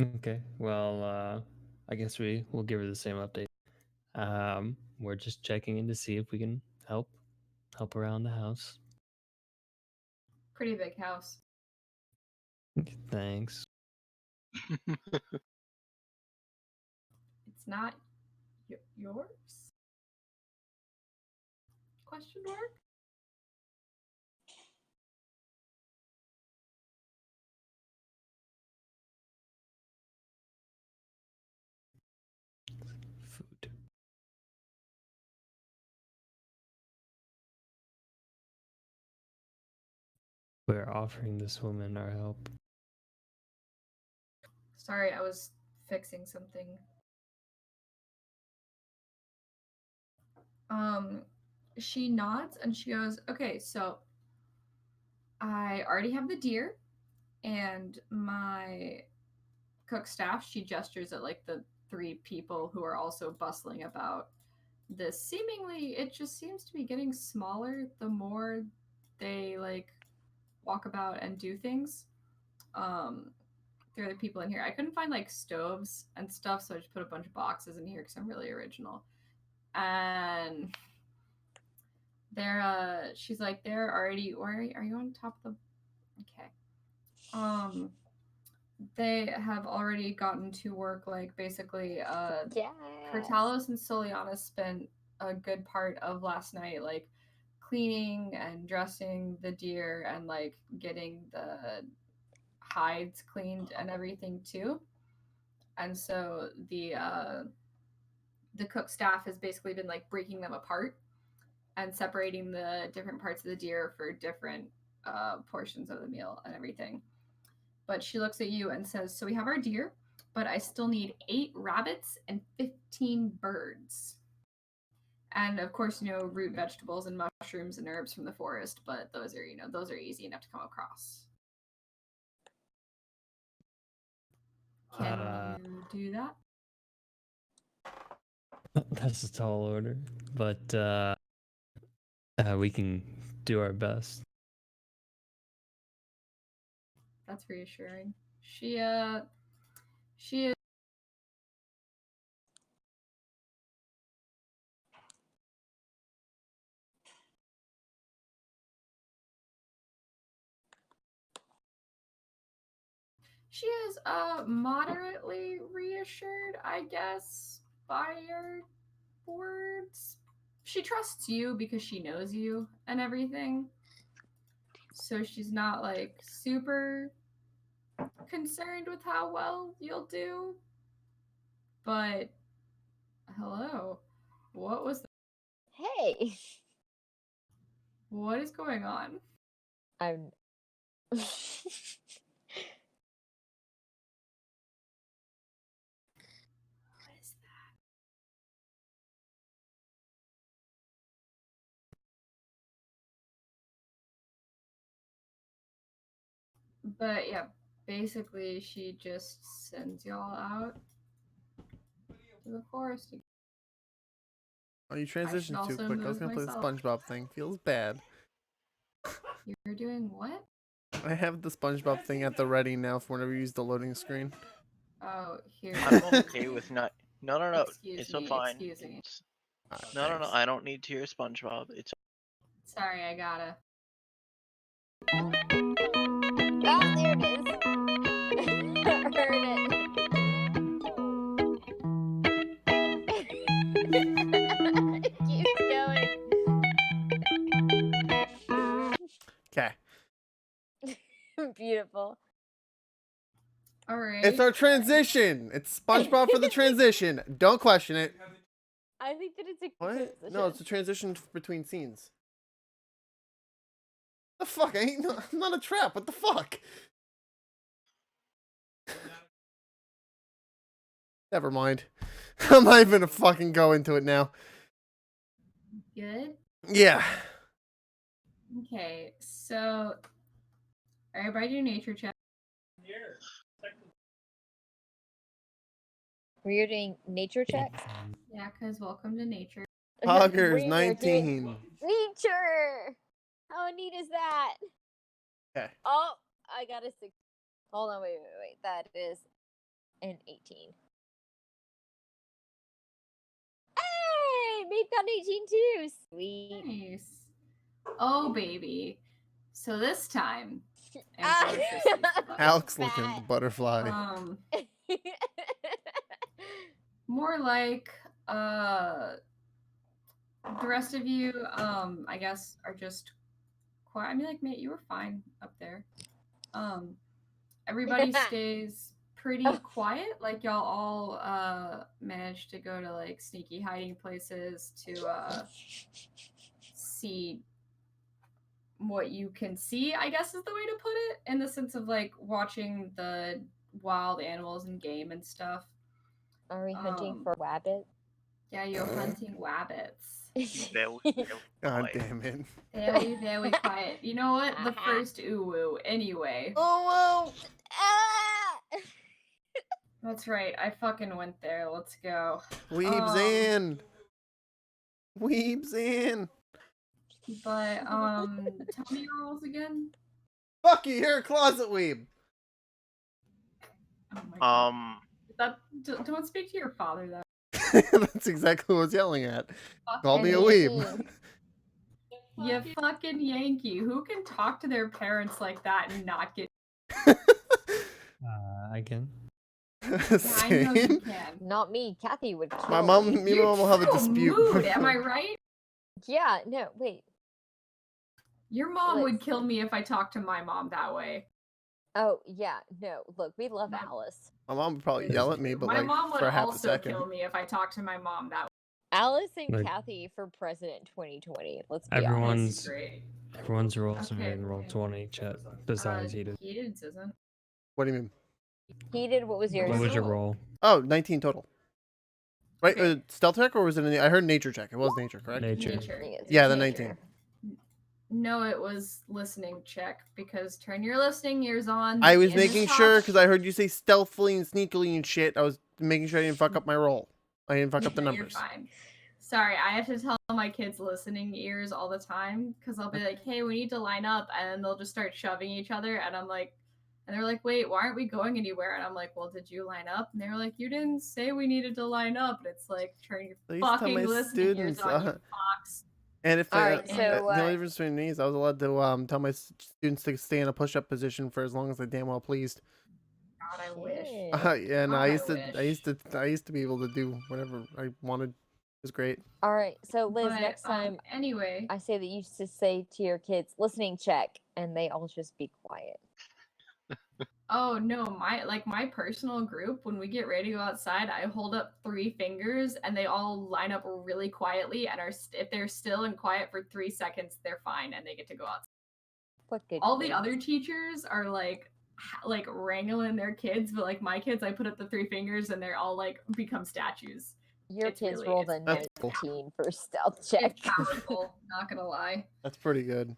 Okay. Well, I guess we'll give her the same update. We're just checking in to see if we can help around the house. Pretty big house. Thanks. It's not yours? Question mark? Food. We're offering this woman our help. Sorry, I was fixing something. she nods and she goes, okay, so I already have the deer, and my cook staff, she gestures at like the 3 people who are also bustling about this. Seemingly, it just seems to be getting smaller the more they like walk about and do things. There are the people in here. I couldn't find like stoves and stuff, so I just put a bunch of boxes in here because I'm really original. And she's like, they're already, or are you on top of the, okay. They have already gotten to work, like basically Kurtalos and Soliana spent a good part of last night like cleaning and dressing the deer and like getting the hides cleaned and everything too. And so the cook staff has basically been like breaking them apart and separating the different parts of the deer for different portions of the meal and everything. But she looks at you and says, so we have our deer, but I still need 8 rabbits and 15 birds. And of course, root vegetables and mushrooms and herbs from the forest, but those are easy enough to come across. Can you do that? That's a tall order, but we can do our best. That's reassuring. She is. She is moderately reassured, I guess, by your words. She trusts you because she knows you and everything. So she's not like super concerned with how well you'll do. But hello. What was Hey. What is going on? I'm What is that? But yeah, basically she just sends y'all out to the forest. Oh, you I should transitioned too also quick. I was move gonna play the myself. SpongeBob thing. Feels bad. You're doing what? I have the SpongeBob thing at the ready now for whenever you use the loading screen. Oh, here. I'm okay with not. No. Excuse It's me, fine. excuse me. No. I don't need to hear SpongeBob. It's. Sorry, I gotta. Oh, there it is. Heard it. It keeps going. Okay. Beautiful. All right. It's our transition. It's SpongeBob for the transition. Don't question it. I think that it's a What? transition. No, it's a transition between scenes. The fuck? I'm not a trap. What the fuck? Never mind. I'm not even gonna fucking go into it now. Good. Yeah. Okay, so everybody do nature check. We're doing nature checks. Yeah, cause welcome to nature. Hoggers, We're doing 19. nature. How neat is that? Okay. Oh, I got a 6. Hold on, wait. That is an 18. Hey, Maeve got an 18 too. Sweet. Nice. Oh baby. So this time, Ah. Alex looking at the butterfly. More like the rest of you, I guess, are just quiet. I mean, like, mate, you were fine up there. Everybody stays pretty quiet. Like, y'all all managed to go to like sneaky hiding places to see what you can see, I guess is the way to put it, in the sense of like watching the wild animals and game and stuff. Are we hunting for wabbits? Yeah, you're hunting wabbits. Very, very God quiet. damn it. Very, very quiet. You know what? The Uh-huh. first uwu. Anyway. Oh Ah! That's right. I fucking went there. Let's go. well. Weebs in. Weebs in. But tell me your rules again. Fuck you, you're a closet weeb. Oh my god. Don't speak to your father that. That's exactly what I was yelling at. Call me a weeb. You fucking Yankee. Who can talk to their parents like that and not get? I can. I know you Same. can. Not me. Kathy would kill My mom, me. me and my mom will have a True dispute. mood, am I right? Yeah, no, wait. Your mom would Listen. kill me if I talked to my mom that way. Oh, yeah, no. Look, we love My- Alice. My mom would probably yell at me, but my like mom would for half a also second. kill me if I talked to my mom that way. Alice and Like- Kathy for president 2020. Let's be honest. Everyone's Great. everyone's rolls are Okay, in roll okay. 20 chat besides Heated. Heated's isn't. What do you mean? Heated, what was yours? What was your roll? roll? Oh, 19 total. Right, Okay. stealth check or was it? I heard nature check. It was nature, correct? Nature. Nature. I think it's Yeah, the nature. 19. No, it was listening check because turn your listening ears on. I was in the making top- sure because I heard you say stealthily and sneakily and shit. I was making sure I didn't fuck up my roll. I didn't fuck up the You're numbers. fine. Sorry, I have to tell my kids listening ears all the time because I'll be like, "Hey, we need to line up," and then they'll just start shoving each other, and I'm like, and they're like, "Wait, why aren't we going anywhere?" And I'm like, "Well, did you line up?" And they were like, "You didn't say we needed to line up." And it's like, turn your I used to tell fucking my listening ears students, on, you fox. And if Alright, so, the only difference between me is I was allowed to tell my students to stay in a push-up position for as long as they damn well pleased. God, I wish. Shit. Yeah, and God, I I used to be able to do whatever I wanted. It was great. All right, so Liz, But, next time anyway, I say that you used to say to your kids, listening check, and they all just be quiet. oh no, my personal group, when we get ready to go outside, I hold up 3 fingers and they all line up really quietly and if they're still and quiet for 3 seconds, they're fine and they get to go outside. What good All the kids. other teachers are like wrangling their kids, but like my kids, I put up the 3 fingers and they're all like become statues. Your it's kids really- rolled a That's cool. 19 for stealth check. It's powerful, not gonna lie. That's pretty good.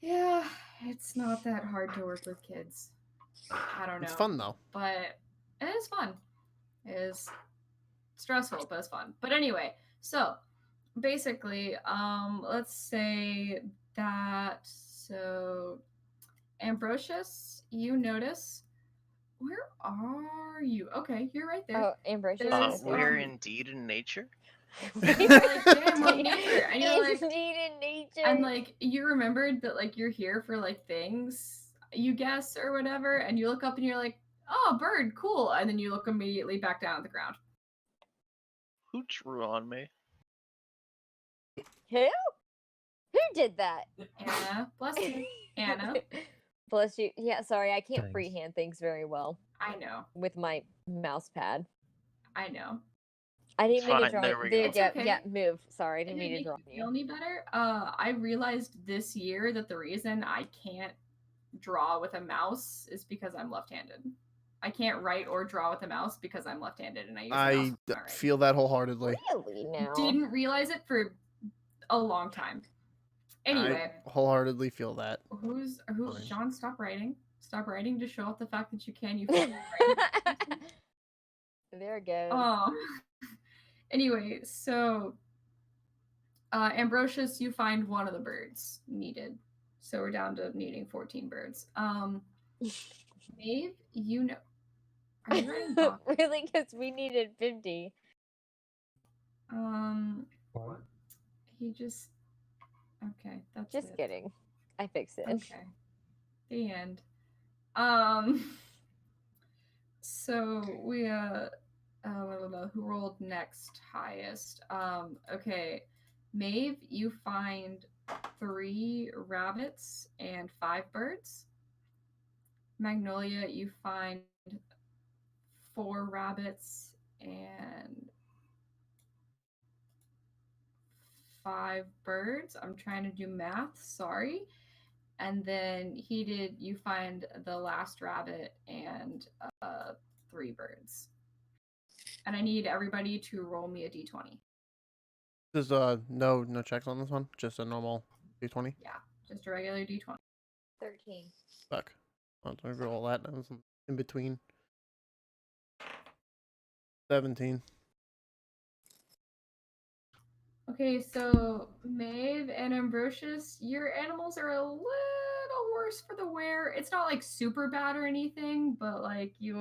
Yeah, it's not that hard to work with kids. I don't know. It's fun though. But it is fun. It is stressful, but it's fun. But anyway, so basically, let's say that so Ambrosius, you notice. Where are you? Okay, you're right there. Oh, Ambrosius. There's, is We're um, indeed in nature. You're like, damn, what nature? And you're like, Indeed in nature. and like you remembered that like you're here for like things, you guess, or whatever, and you look up and you're like, oh, bird, cool, and then you look immediately back down at the ground. Who drew on me? Who? Who did that? Anna, bless you. Anna, Bless you. Yeah, sorry, I can't Thanks. freehand things very well I know, with my mouse pad. I know. I didn't mean to Fine, draw there we there go. you go. It's okay. Yeah, move. Sorry, I It didn't mean to makes draw you feel you. any better? I realized this year that the reason I can't draw with a mouse is because I'm left-handed. I can't write or draw with a mouse because I'm left-handed and I use a mouse I with my right. feel that wholeheartedly. Really now? Didn't realize it for a long time. Anyway, I wholeheartedly feel that. who's Fine. Sean? Stop writing. Stop writing to show off the fact that you can. You fucking write. There it goes. Anyway, so Ambrosius, you find one of the birds needed. So we're down to needing 14 birds. Maeve, you know. Are you writing doc- Really? Because we needed 50. He just. Okay, that's Just it. kidding. I fixed it. Okay. The end. So we who rolled next highest? Okay. Maeve, you find 3 rabbits and 5 birds. Magnolia, you find 4 rabbits and 5 birds. I'm trying to do math, sorry. And then Heated, you find the last rabbit and 3 birds. And I need everybody to roll me a d20. There's no checks on this one. Just a normal D20. Yeah, just a regular D20. 13. Fuck. I'll roll that. That was in between. 17. Okay, so Maeve and Ambrosius, your animals are a little worse for the wear. It's not like super bad or anything, but like you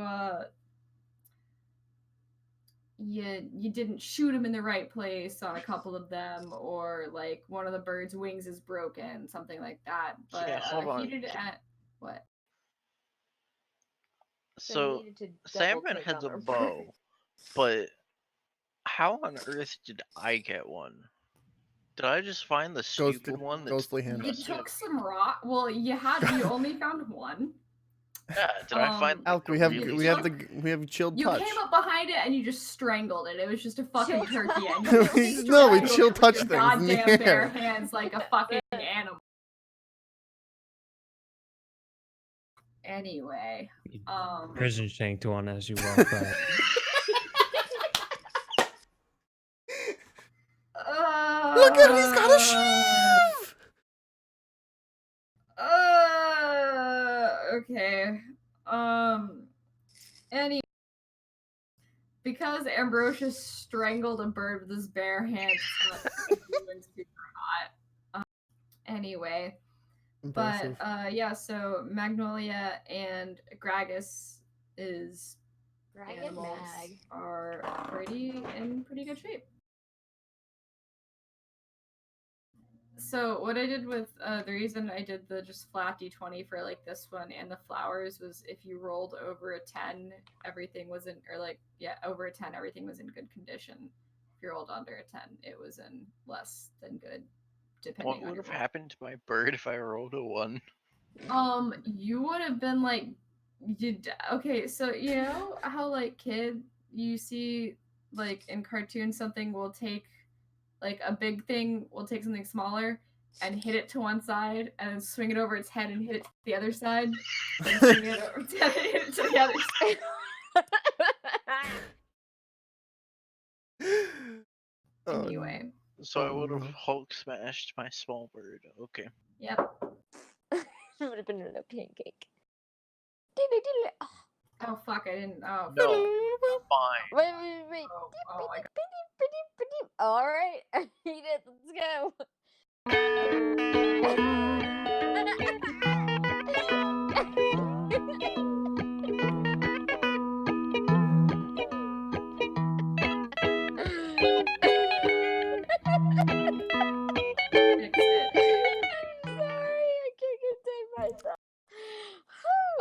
didn't shoot them in the right place on a couple of them, or like one of the bird's wings is broken, something like that. But Yeah, hold on. he did at what? So needed to Sandman double-click has a on our bow, but how on earth did I get one? Did I just find the stupid one? That's Ghostly hand. You took some rock. Well, you only found one. Yeah, did I find Alk, the we have really we have chilled You touch. came up behind it and you just strangled it. It was just a fucking Chill turkey. And No, you just no, we strangled chill it with touch your things in the goddamn bare air. hands like a fucking animal. Anyway, Prison shanked one as you walk by. Look at him, he's got a sheaf! Okay. Any because Ambrosius strangled a bird with his bare hands, it's not even super hot. Anyway, Impressive. but yeah, so Magnolia and Gragas is Greg and animals Mag. are in pretty good shape. So what I did with the reason I did the just flat D20 for like this one and the flowers was if you rolled over a 10, everything was in, or like, yeah, over a 10, everything was in good condition. If you rolled under a 10, it was in less than good, depending What on would your have roll. happened to my bird if I rolled a 1? You would have been like, okay, so you know how like you see like in cartoons something will take like a big thing will take something smaller and hit it to one side and then swing it over its head and hit it to the other side and swing it over its head and hit it to the other side. Anyway. So I would have Hulk smashed my small bird. Okay. Yep. It would have been a little pancake. Oh fuck! I didn't. Oh. No. Fine. Wait. Oh my god. All right, I need it. Let's go.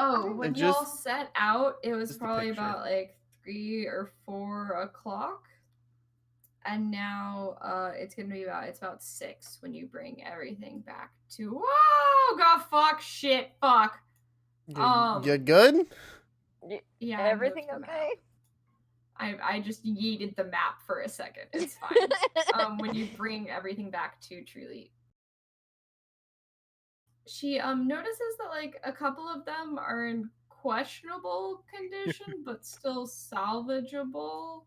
Oh, when y'all set out, it was probably about like 3 or 4 o'clock. And now it's about 6 when you bring everything back to whoa god fuck shit fuck. You good? Yeah. Everything okay? I just yeeted the map for a second. It's fine. When you bring everything back to Truly. She notices that like a couple of them are in questionable condition but still salvageable.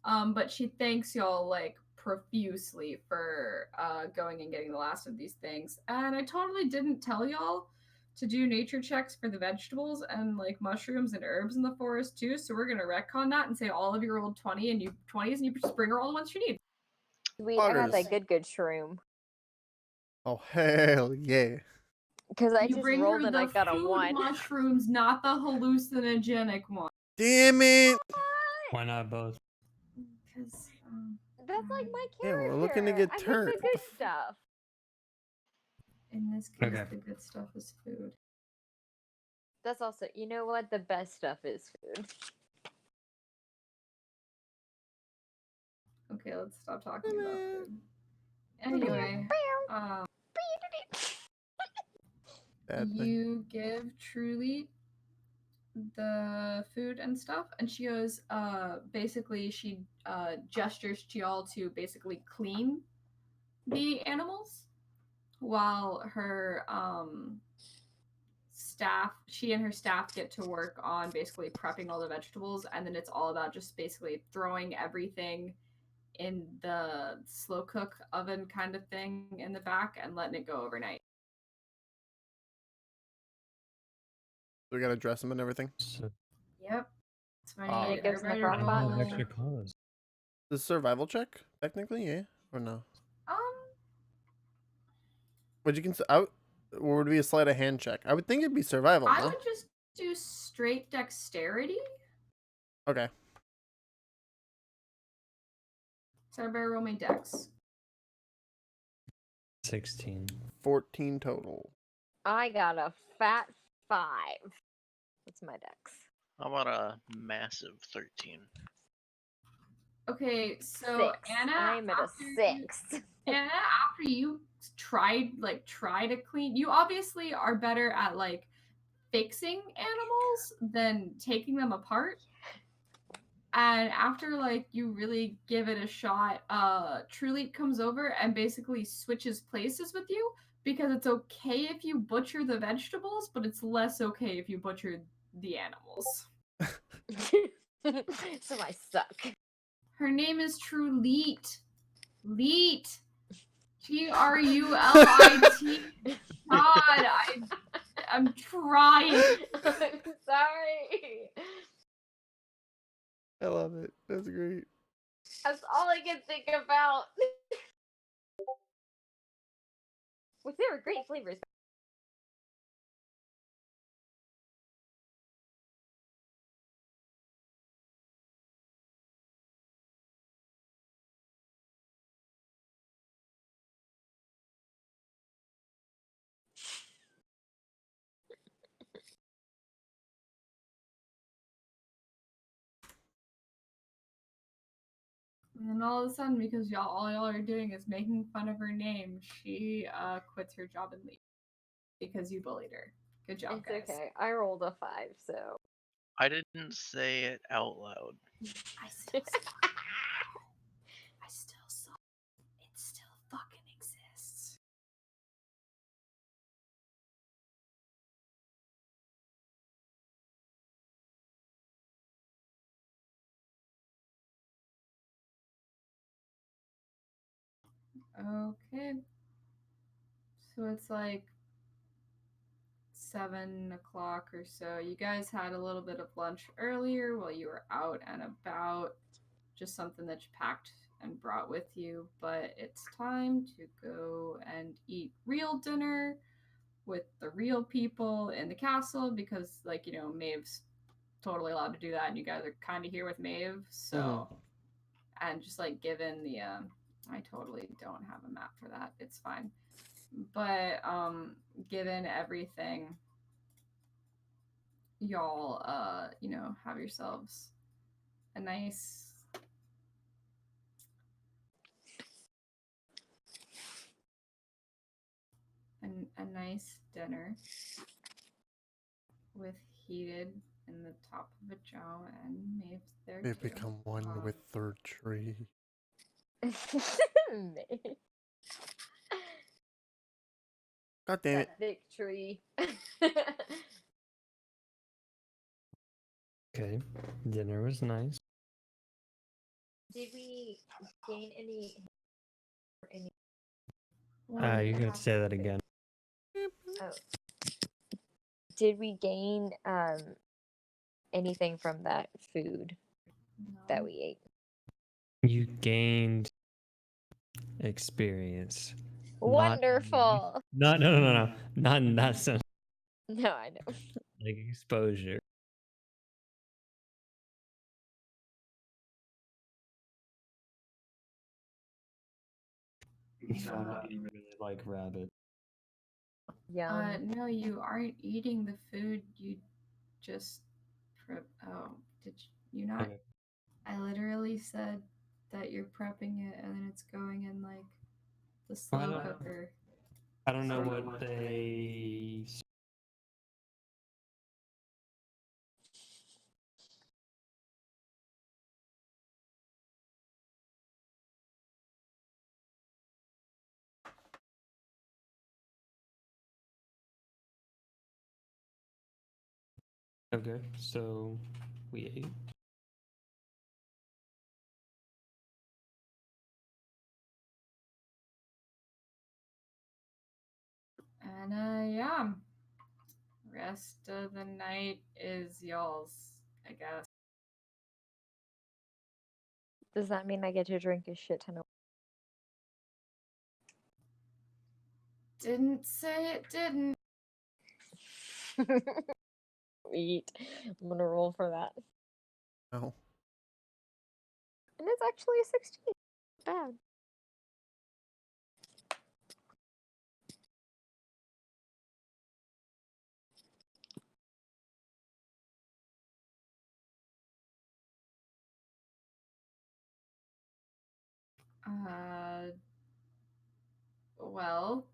But she thanks y'all like profusely for going and getting the last of these things. And I totally didn't tell y'all to do nature checks for the vegetables and like mushrooms and herbs in the forest too. So we're gonna retcon that and say all of you rolled 20 and you 20s and you just bring her all the ones you need. Sweet, I got that good shroom. Oh hell yeah! Because I You just bring rolled her and I the got a food 1. mushrooms, not the hallucinogenic one. Damn it! Why not both? Because that's like my Yeah, character. we're looking to get I make turned. the good stuff. In this case, Okay. the good stuff is food. That's also, you know what? The best stuff is food. Okay, let's stop talking about food. Anyway, you give Truly the food and stuff, and she goes, basically, she gestures to y'all to basically clean the animals while her she and her staff get to work on basically prepping all the vegetables, and then it's all about just basically throwing everything in the slow cook oven kind of thing in the back and letting it go overnight. We gotta dress them and everything. So, Yep. That's why Oh. you It goes in the everybody crock pot? oh, roll. extra cause. The survival check, technically, yeah, or no? But you can. Or would it be a sleight of hand check? I would think it'd be survival. I No. would just do straight dexterity. Okay. So everybody roll me dex. 16. 14 total. I got a fat 5. That's my dex. How about a massive 13? Okay, so 6. Anna, I'm at a after you- 6. Anna, after you try to clean, you obviously are better at like fixing animals than taking them apart. And after like you really give it a shot, Truly comes over and basically switches places with you because it's okay if you butcher the vegetables, but it's less okay if you butcher the animals. So I suck. Her name is Trulit. Leet. Trulit. God, I'm trying. I'm sorry. I love it. That's great. That's all I can think about. Which they were great flavors. And then all of a sudden, because all y'all are doing is making fun of her name, she quits her job and leaves because you bullied her. Good job, It's guys. okay. I rolled a 5, so. I didn't say it out loud. I still saw. I still saw. It still fucking exists. Okay. So it's like 7 o'clock or so. You guys had a little bit of lunch earlier while you were out and about. Just something that you packed and brought with you. But it's time to go and eat real dinner with the real people in the castle because, like, Maeve's totally allowed to do that, and you guys are kind of here with Maeve. So, and just like given the, I totally don't have a map for that. It's fine. But given everything, y'all have yourselves a nice dinner with Heated in the top of a Joe and Maeve's there They've too. become one with third tree. God damn it. That victory. Okay. Dinner was nice. Did we gain any? You got to say that again. Oh. Did we gain anything from that food that we ate? You gained experience. Wonderful. No. Not in that sense. No, I know. Like exposure. You found out you really like rabbit. Yum. No, you aren't eating the food. You just did you not? Okay. I literally said that you're prepping it and then it's going in like the slow cooker. I don't know what they. Okay, so we ate. And yeah. Rest of the night is y'all's, I guess. Does that mean I get to drink a shit ton of? Didn't say it didn't. Sweet. I'm gonna roll for that. No. And it's actually a 16. Bad. Well,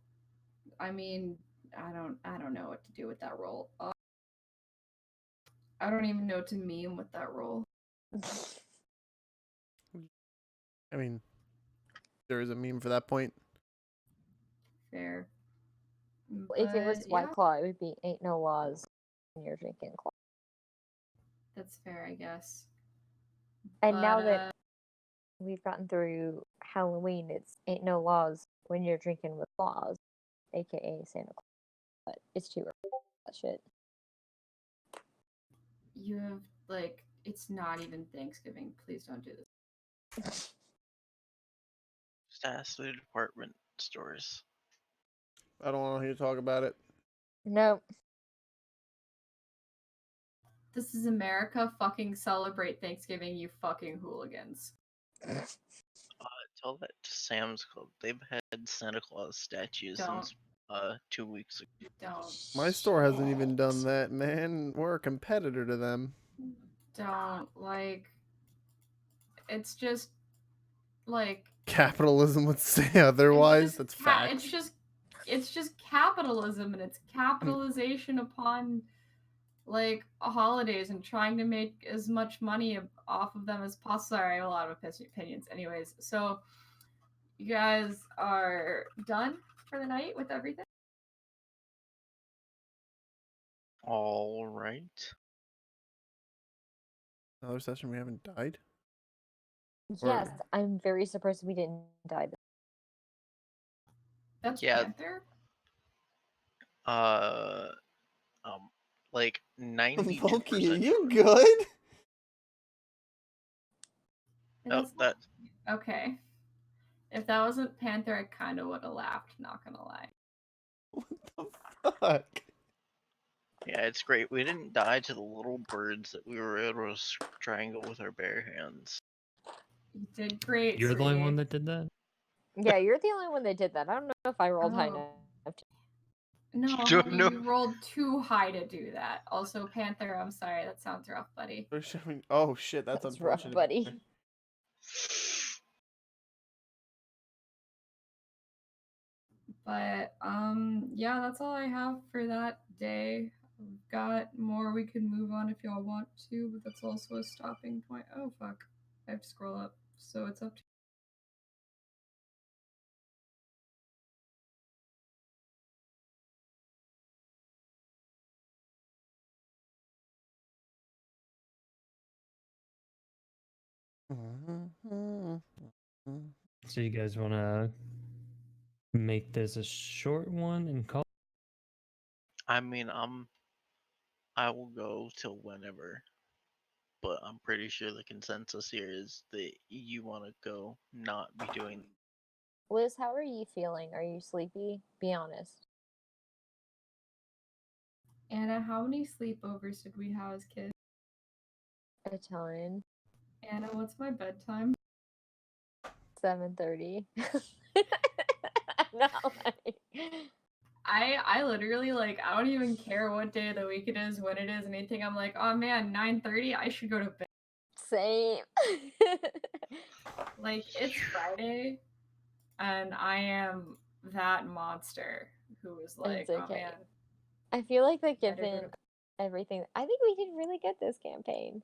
I mean, I don't know what to do with that roll. I don't even know what to meme with that roll. I mean, there is a meme for that point. Fair. If it was But, White yeah, Claw, it would be ain't no laws when you're drinking claw. that's fair, I guess. And But, now that we've gotten through Halloween, it's ain't no laws when you're drinking with claws, aka Santa Claus. But it's too early for that shit. you have, like, it's not even Thanksgiving. Please don't do this. Just ask the department stores. I don't want to hear you talk about it. No. This is America. Fucking celebrate Thanksgiving, you fucking hooligans. Tell that to Sam's Club. They've had Santa Claus statues Don't. since 2 weeks ago. Don't. My store hasn't even done that, man. We're a competitor to them. Don't. Like, it's just, like, Capitalism would say otherwise. That's fact. it's just capitalism, and it's capitalization upon like holidays and trying to make as much money off of them as possible. Sorry, I have a lot of opinions. Anyways, so you guys are done for the night with everything? All right. Another session we haven't died? Yes, I'm very surprised we didn't die. That's Yeah. Panther? Like 92%. Loki, are you good? Oh, that Okay. If that wasn't Panther, I kind of would have laughed, not gonna lie. What the fuck? yeah, it's great. We didn't die to the little birds that we were able to strangle with our bare hands. You did great. You're the only sweetie. one that did that? Yeah, you're the only one that did that. I don't know if I rolled high Oh. enough to. No, You don't honey, know. you rolled too high to do that. Also, Panther, I'm sorry, that sounds rough, buddy. They're showing. Oh shit, that's rough, unfortunate. buddy. But yeah, that's all I have for that day. We've got more we can move on if y'all want to, but that's also a stopping point. Oh fuck. I have to scroll up. So it's up to So you guys want to make this a short one and call? I mean, I will go till whenever, but I'm pretty sure the consensus here is that you want to go, not be doing. Liz, how are you feeling? Are you sleepy? Be honest. Anna, how many sleepovers did we have as kids? A ton. Anna, what's my bedtime? 7:30. Not like... I literally like I don't even care what day of the week it is, when it is, anything. I'm like, oh man, 9:30, I should go to bed. Same. Like it's Friday, and I am that monster who is like, It's oh okay. man. I feel like that Better go given to- everything, I think we did really good this campaign.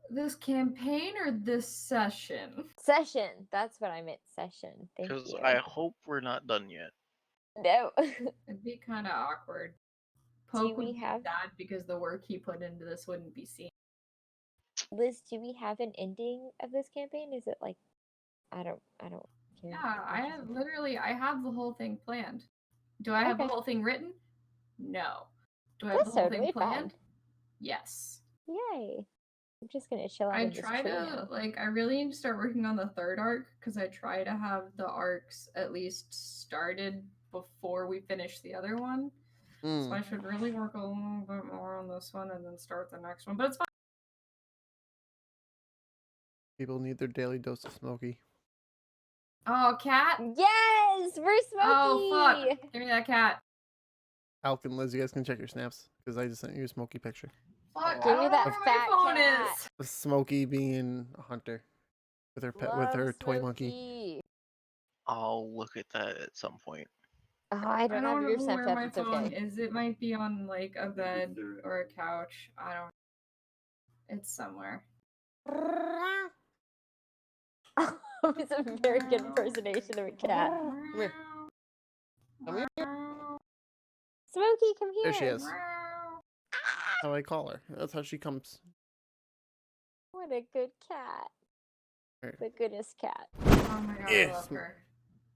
This campaign or this session? Session. That's what I meant. Session. Thank Because you. I hope we're not done yet. No. It'd be kind of awkward. Poke we would be have- sad because the work he put into this wouldn't be seen. Liz, do we have an ending of this campaign? Is it like I don't too. Yeah, I have I have the whole thing planned. Do I have the Okay. whole thing written? No. Do I have That's the whole totally thing fine. planned? Yes. Yay. I'm just gonna chill out I in this try tree to now. I really need to start working on the third arc because I try to have the arcs at least started before we finish the other one. So I should really work a little bit more on this one and then start the next one. But it's fine. People need their daily dose of Smokey. Oh, cat! Yes, we're Smokey. Oh fuck! Give me that cat. Alk and Liz, you guys can check your snaps because I just sent you a Smokey picture. Fuck! Give I me don't that know where fat my phone cat. is. Smokey being a hunter with her pet, with Love her toy monkey. Smokey. I'll look at that at some point. Oh, I don't have know your where Snapchat. my It's phone okay. is. It might be on like a bed or a couch. I don't. It's somewhere. It's a very good impersonation of a cat. Come here. Come here. Smokey, come here. There she is. How I call her. That's how she comes. What a good cat. Here. The goodest cat. Oh my god, I Yes. love her.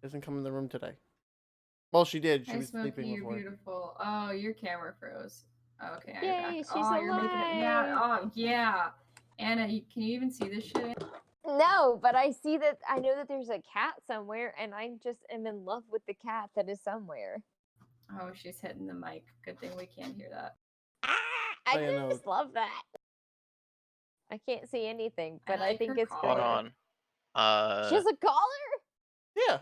Doesn't come in the room today. Well, she did. She Hey, was Smokey, sleeping you're before. beautiful. Oh, your camera froze. Okay, now Yay, you're back. she's Oh, you're making it mad. alive. Oh, yeah. Anna, can you even see this shit? No, but I see that. I know that there's a cat somewhere, and I just am in love with the cat that is somewhere. Oh, she's hitting the mic. Good thing we can't hear that. I Oh, yeah, no. just love that. I can't see anything, but I like think her it's collar. Hold good. on. She has a collar? Yeah.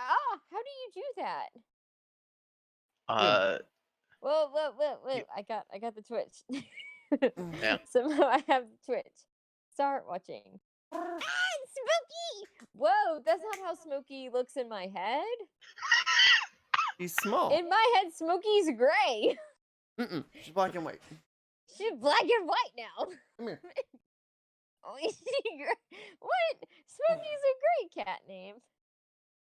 Ah, how do you do that? Whoa! I got the Twitch. Yeah. Somehow I have the Twitch. Start watching. Ah, Smokey! Whoa, that's not how Smokey looks in my head. She's small. In my head, Smokey's gray. She's black and white. She's black and white now. Come here. Oh, is she what? Smokey's a great cat name.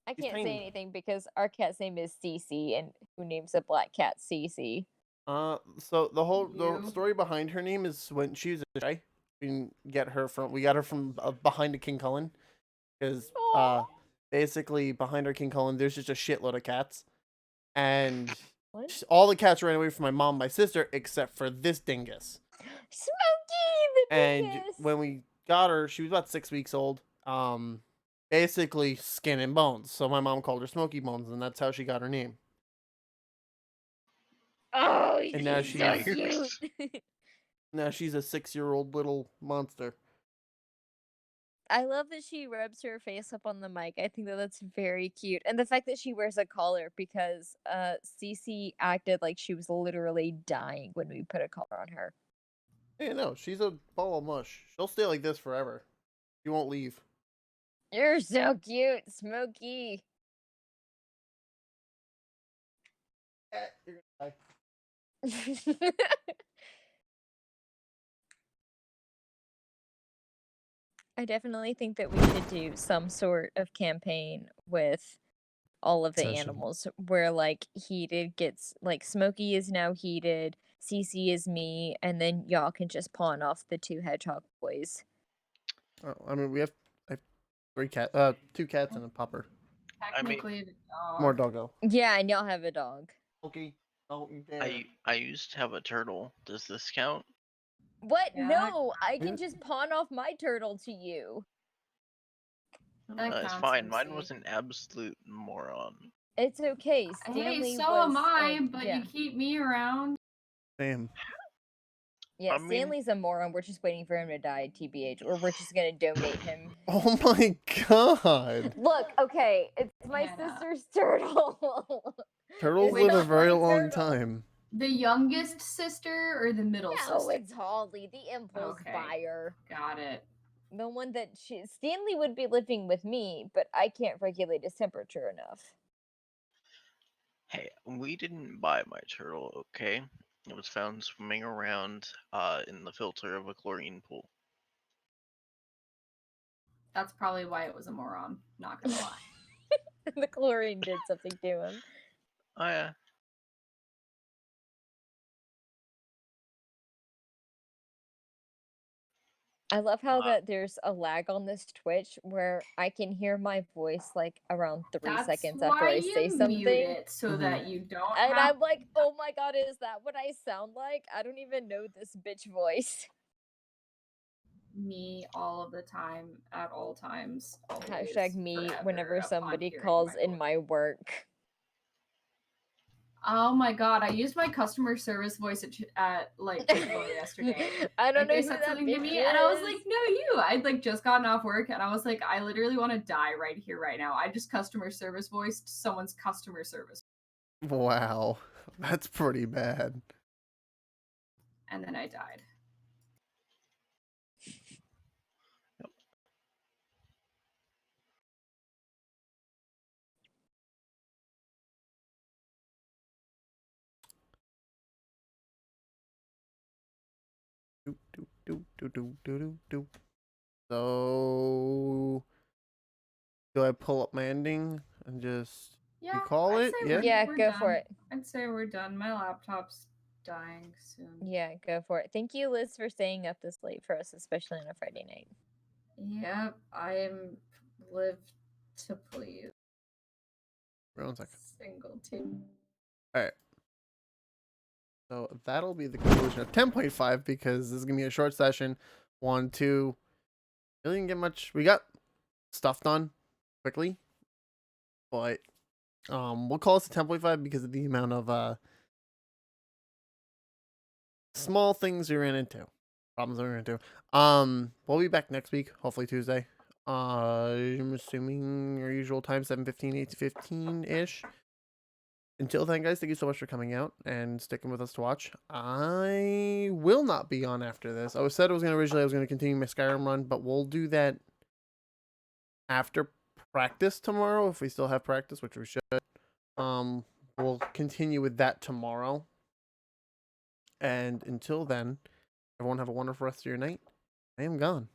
I He's can't say tiny. anything because our cat's name is Cece, and who names a black cat Cece? So the You. story behind her name is when she was a shy. We got her from behind a King Cullen, because Aw. basically behind our King Cullen there's just a shitload of cats, and What? all the cats ran away from my mom, and my sister, except for this dingus. Smokey the And dingus! when we got her, she was about 6 weeks old. Basically skin and bones. So my mom called her Smoky Bones, and that's how she got her name. Oh, And now she's she's so Yikes. cute. Now she's a 6-year-old little monster. I love that she rubs her face up on the mic. I think that that's very cute. And the fact that she wears a collar because Cece acted like she was literally dying when we put a collar on her. Hey, no, she's a ball of mush. She'll stay like this forever. She won't leave. You're so cute, Smokey. You're gonna die. I definitely think that we should do some sort of campaign with all of the Session. animals where like Heated gets like Smokey is now Heated, Cece is me, and then y'all can just pawn off the 2 hedgehog boys. Oh, I mean, I have 2 cats and a pupper. I mean- Technically, the dog. More doggo. Yeah, and y'all have a dog. Okay. Don't you dare. I used to have a turtle. Does this count? What? Yeah. No, I Yeah. can just pawn off my turtle to you. That It's counts, fine. Mine MC. was an absolute moron. It's okay. Hey, Stanley so was am I, a- but yeah. you keep me around. Damn. Yeah, I mean- Stanley's a moron. We're just waiting for him to die, TBH, or we're just gonna donate him. Oh my god. Look, okay, it's my Hannah. sister's turtle. Turtles Wait, live a not very my long turtle. time. The youngest sister or the middle No, sister? it's Holly, the impulse Okay. buyer. Got it. The one that Stanley would be living with me, but I can't regulate his temperature enough. Hey, we didn't buy my turtle, okay? It was found swimming around in the filter of a chlorine pool. That's probably why it was a moron. Not gonna lie. The chlorine did something to him. Oh yeah. I love how Uh, that there's a lag on this Twitch where I can hear my voice like around 3 That's seconds after why I say you mute something. it so that you don't And have I'm like, oh my god, is that what I sound like? I don't even know this bitch voice. me all of the time, at all times, always, Hashtag me forever, whenever upon somebody hearing calls my in voice. my work. Oh my god, I used my customer service voice at like Chick-fil-A yesterday. I don't Like know they who said that something to bitch me and I was is. like, no, you. I'd like just gotten off work and I was like, I literally want to die right here, right now. I just customer service voiced someone's customer service. Wow, that's pretty bad. And then I died. So, do I pull up my ending and just Yeah, call I'd it? say Yeah. Yeah, we're go done. for it. I'd say we're done. My laptop's dying soon. Yeah, go for it. Thank you, Liz, for staying up this late for us, especially on a Friday night. Yep, I'm live to please. One second. Single team. All right. So that'll be the conclusion of 10.5 because this is gonna be a short session. 1, 2. Really didn't get much. We got stuff done quickly, but we'll call this a 10.5 because of the amount of small things we ran into, problems we ran into. We'll be back next week, hopefully Tuesday. I'm assuming our usual time, 7:15, 8 to 15 ish. Until then, guys, thank you so much for coming out and sticking with us to watch. I will not be on after this. I said I was gonna continue my Skyrim run, but we'll do that after practice tomorrow if we still have practice, which we should. We'll continue with that tomorrow. And until then, everyone have a wonderful rest of your night. I am gone.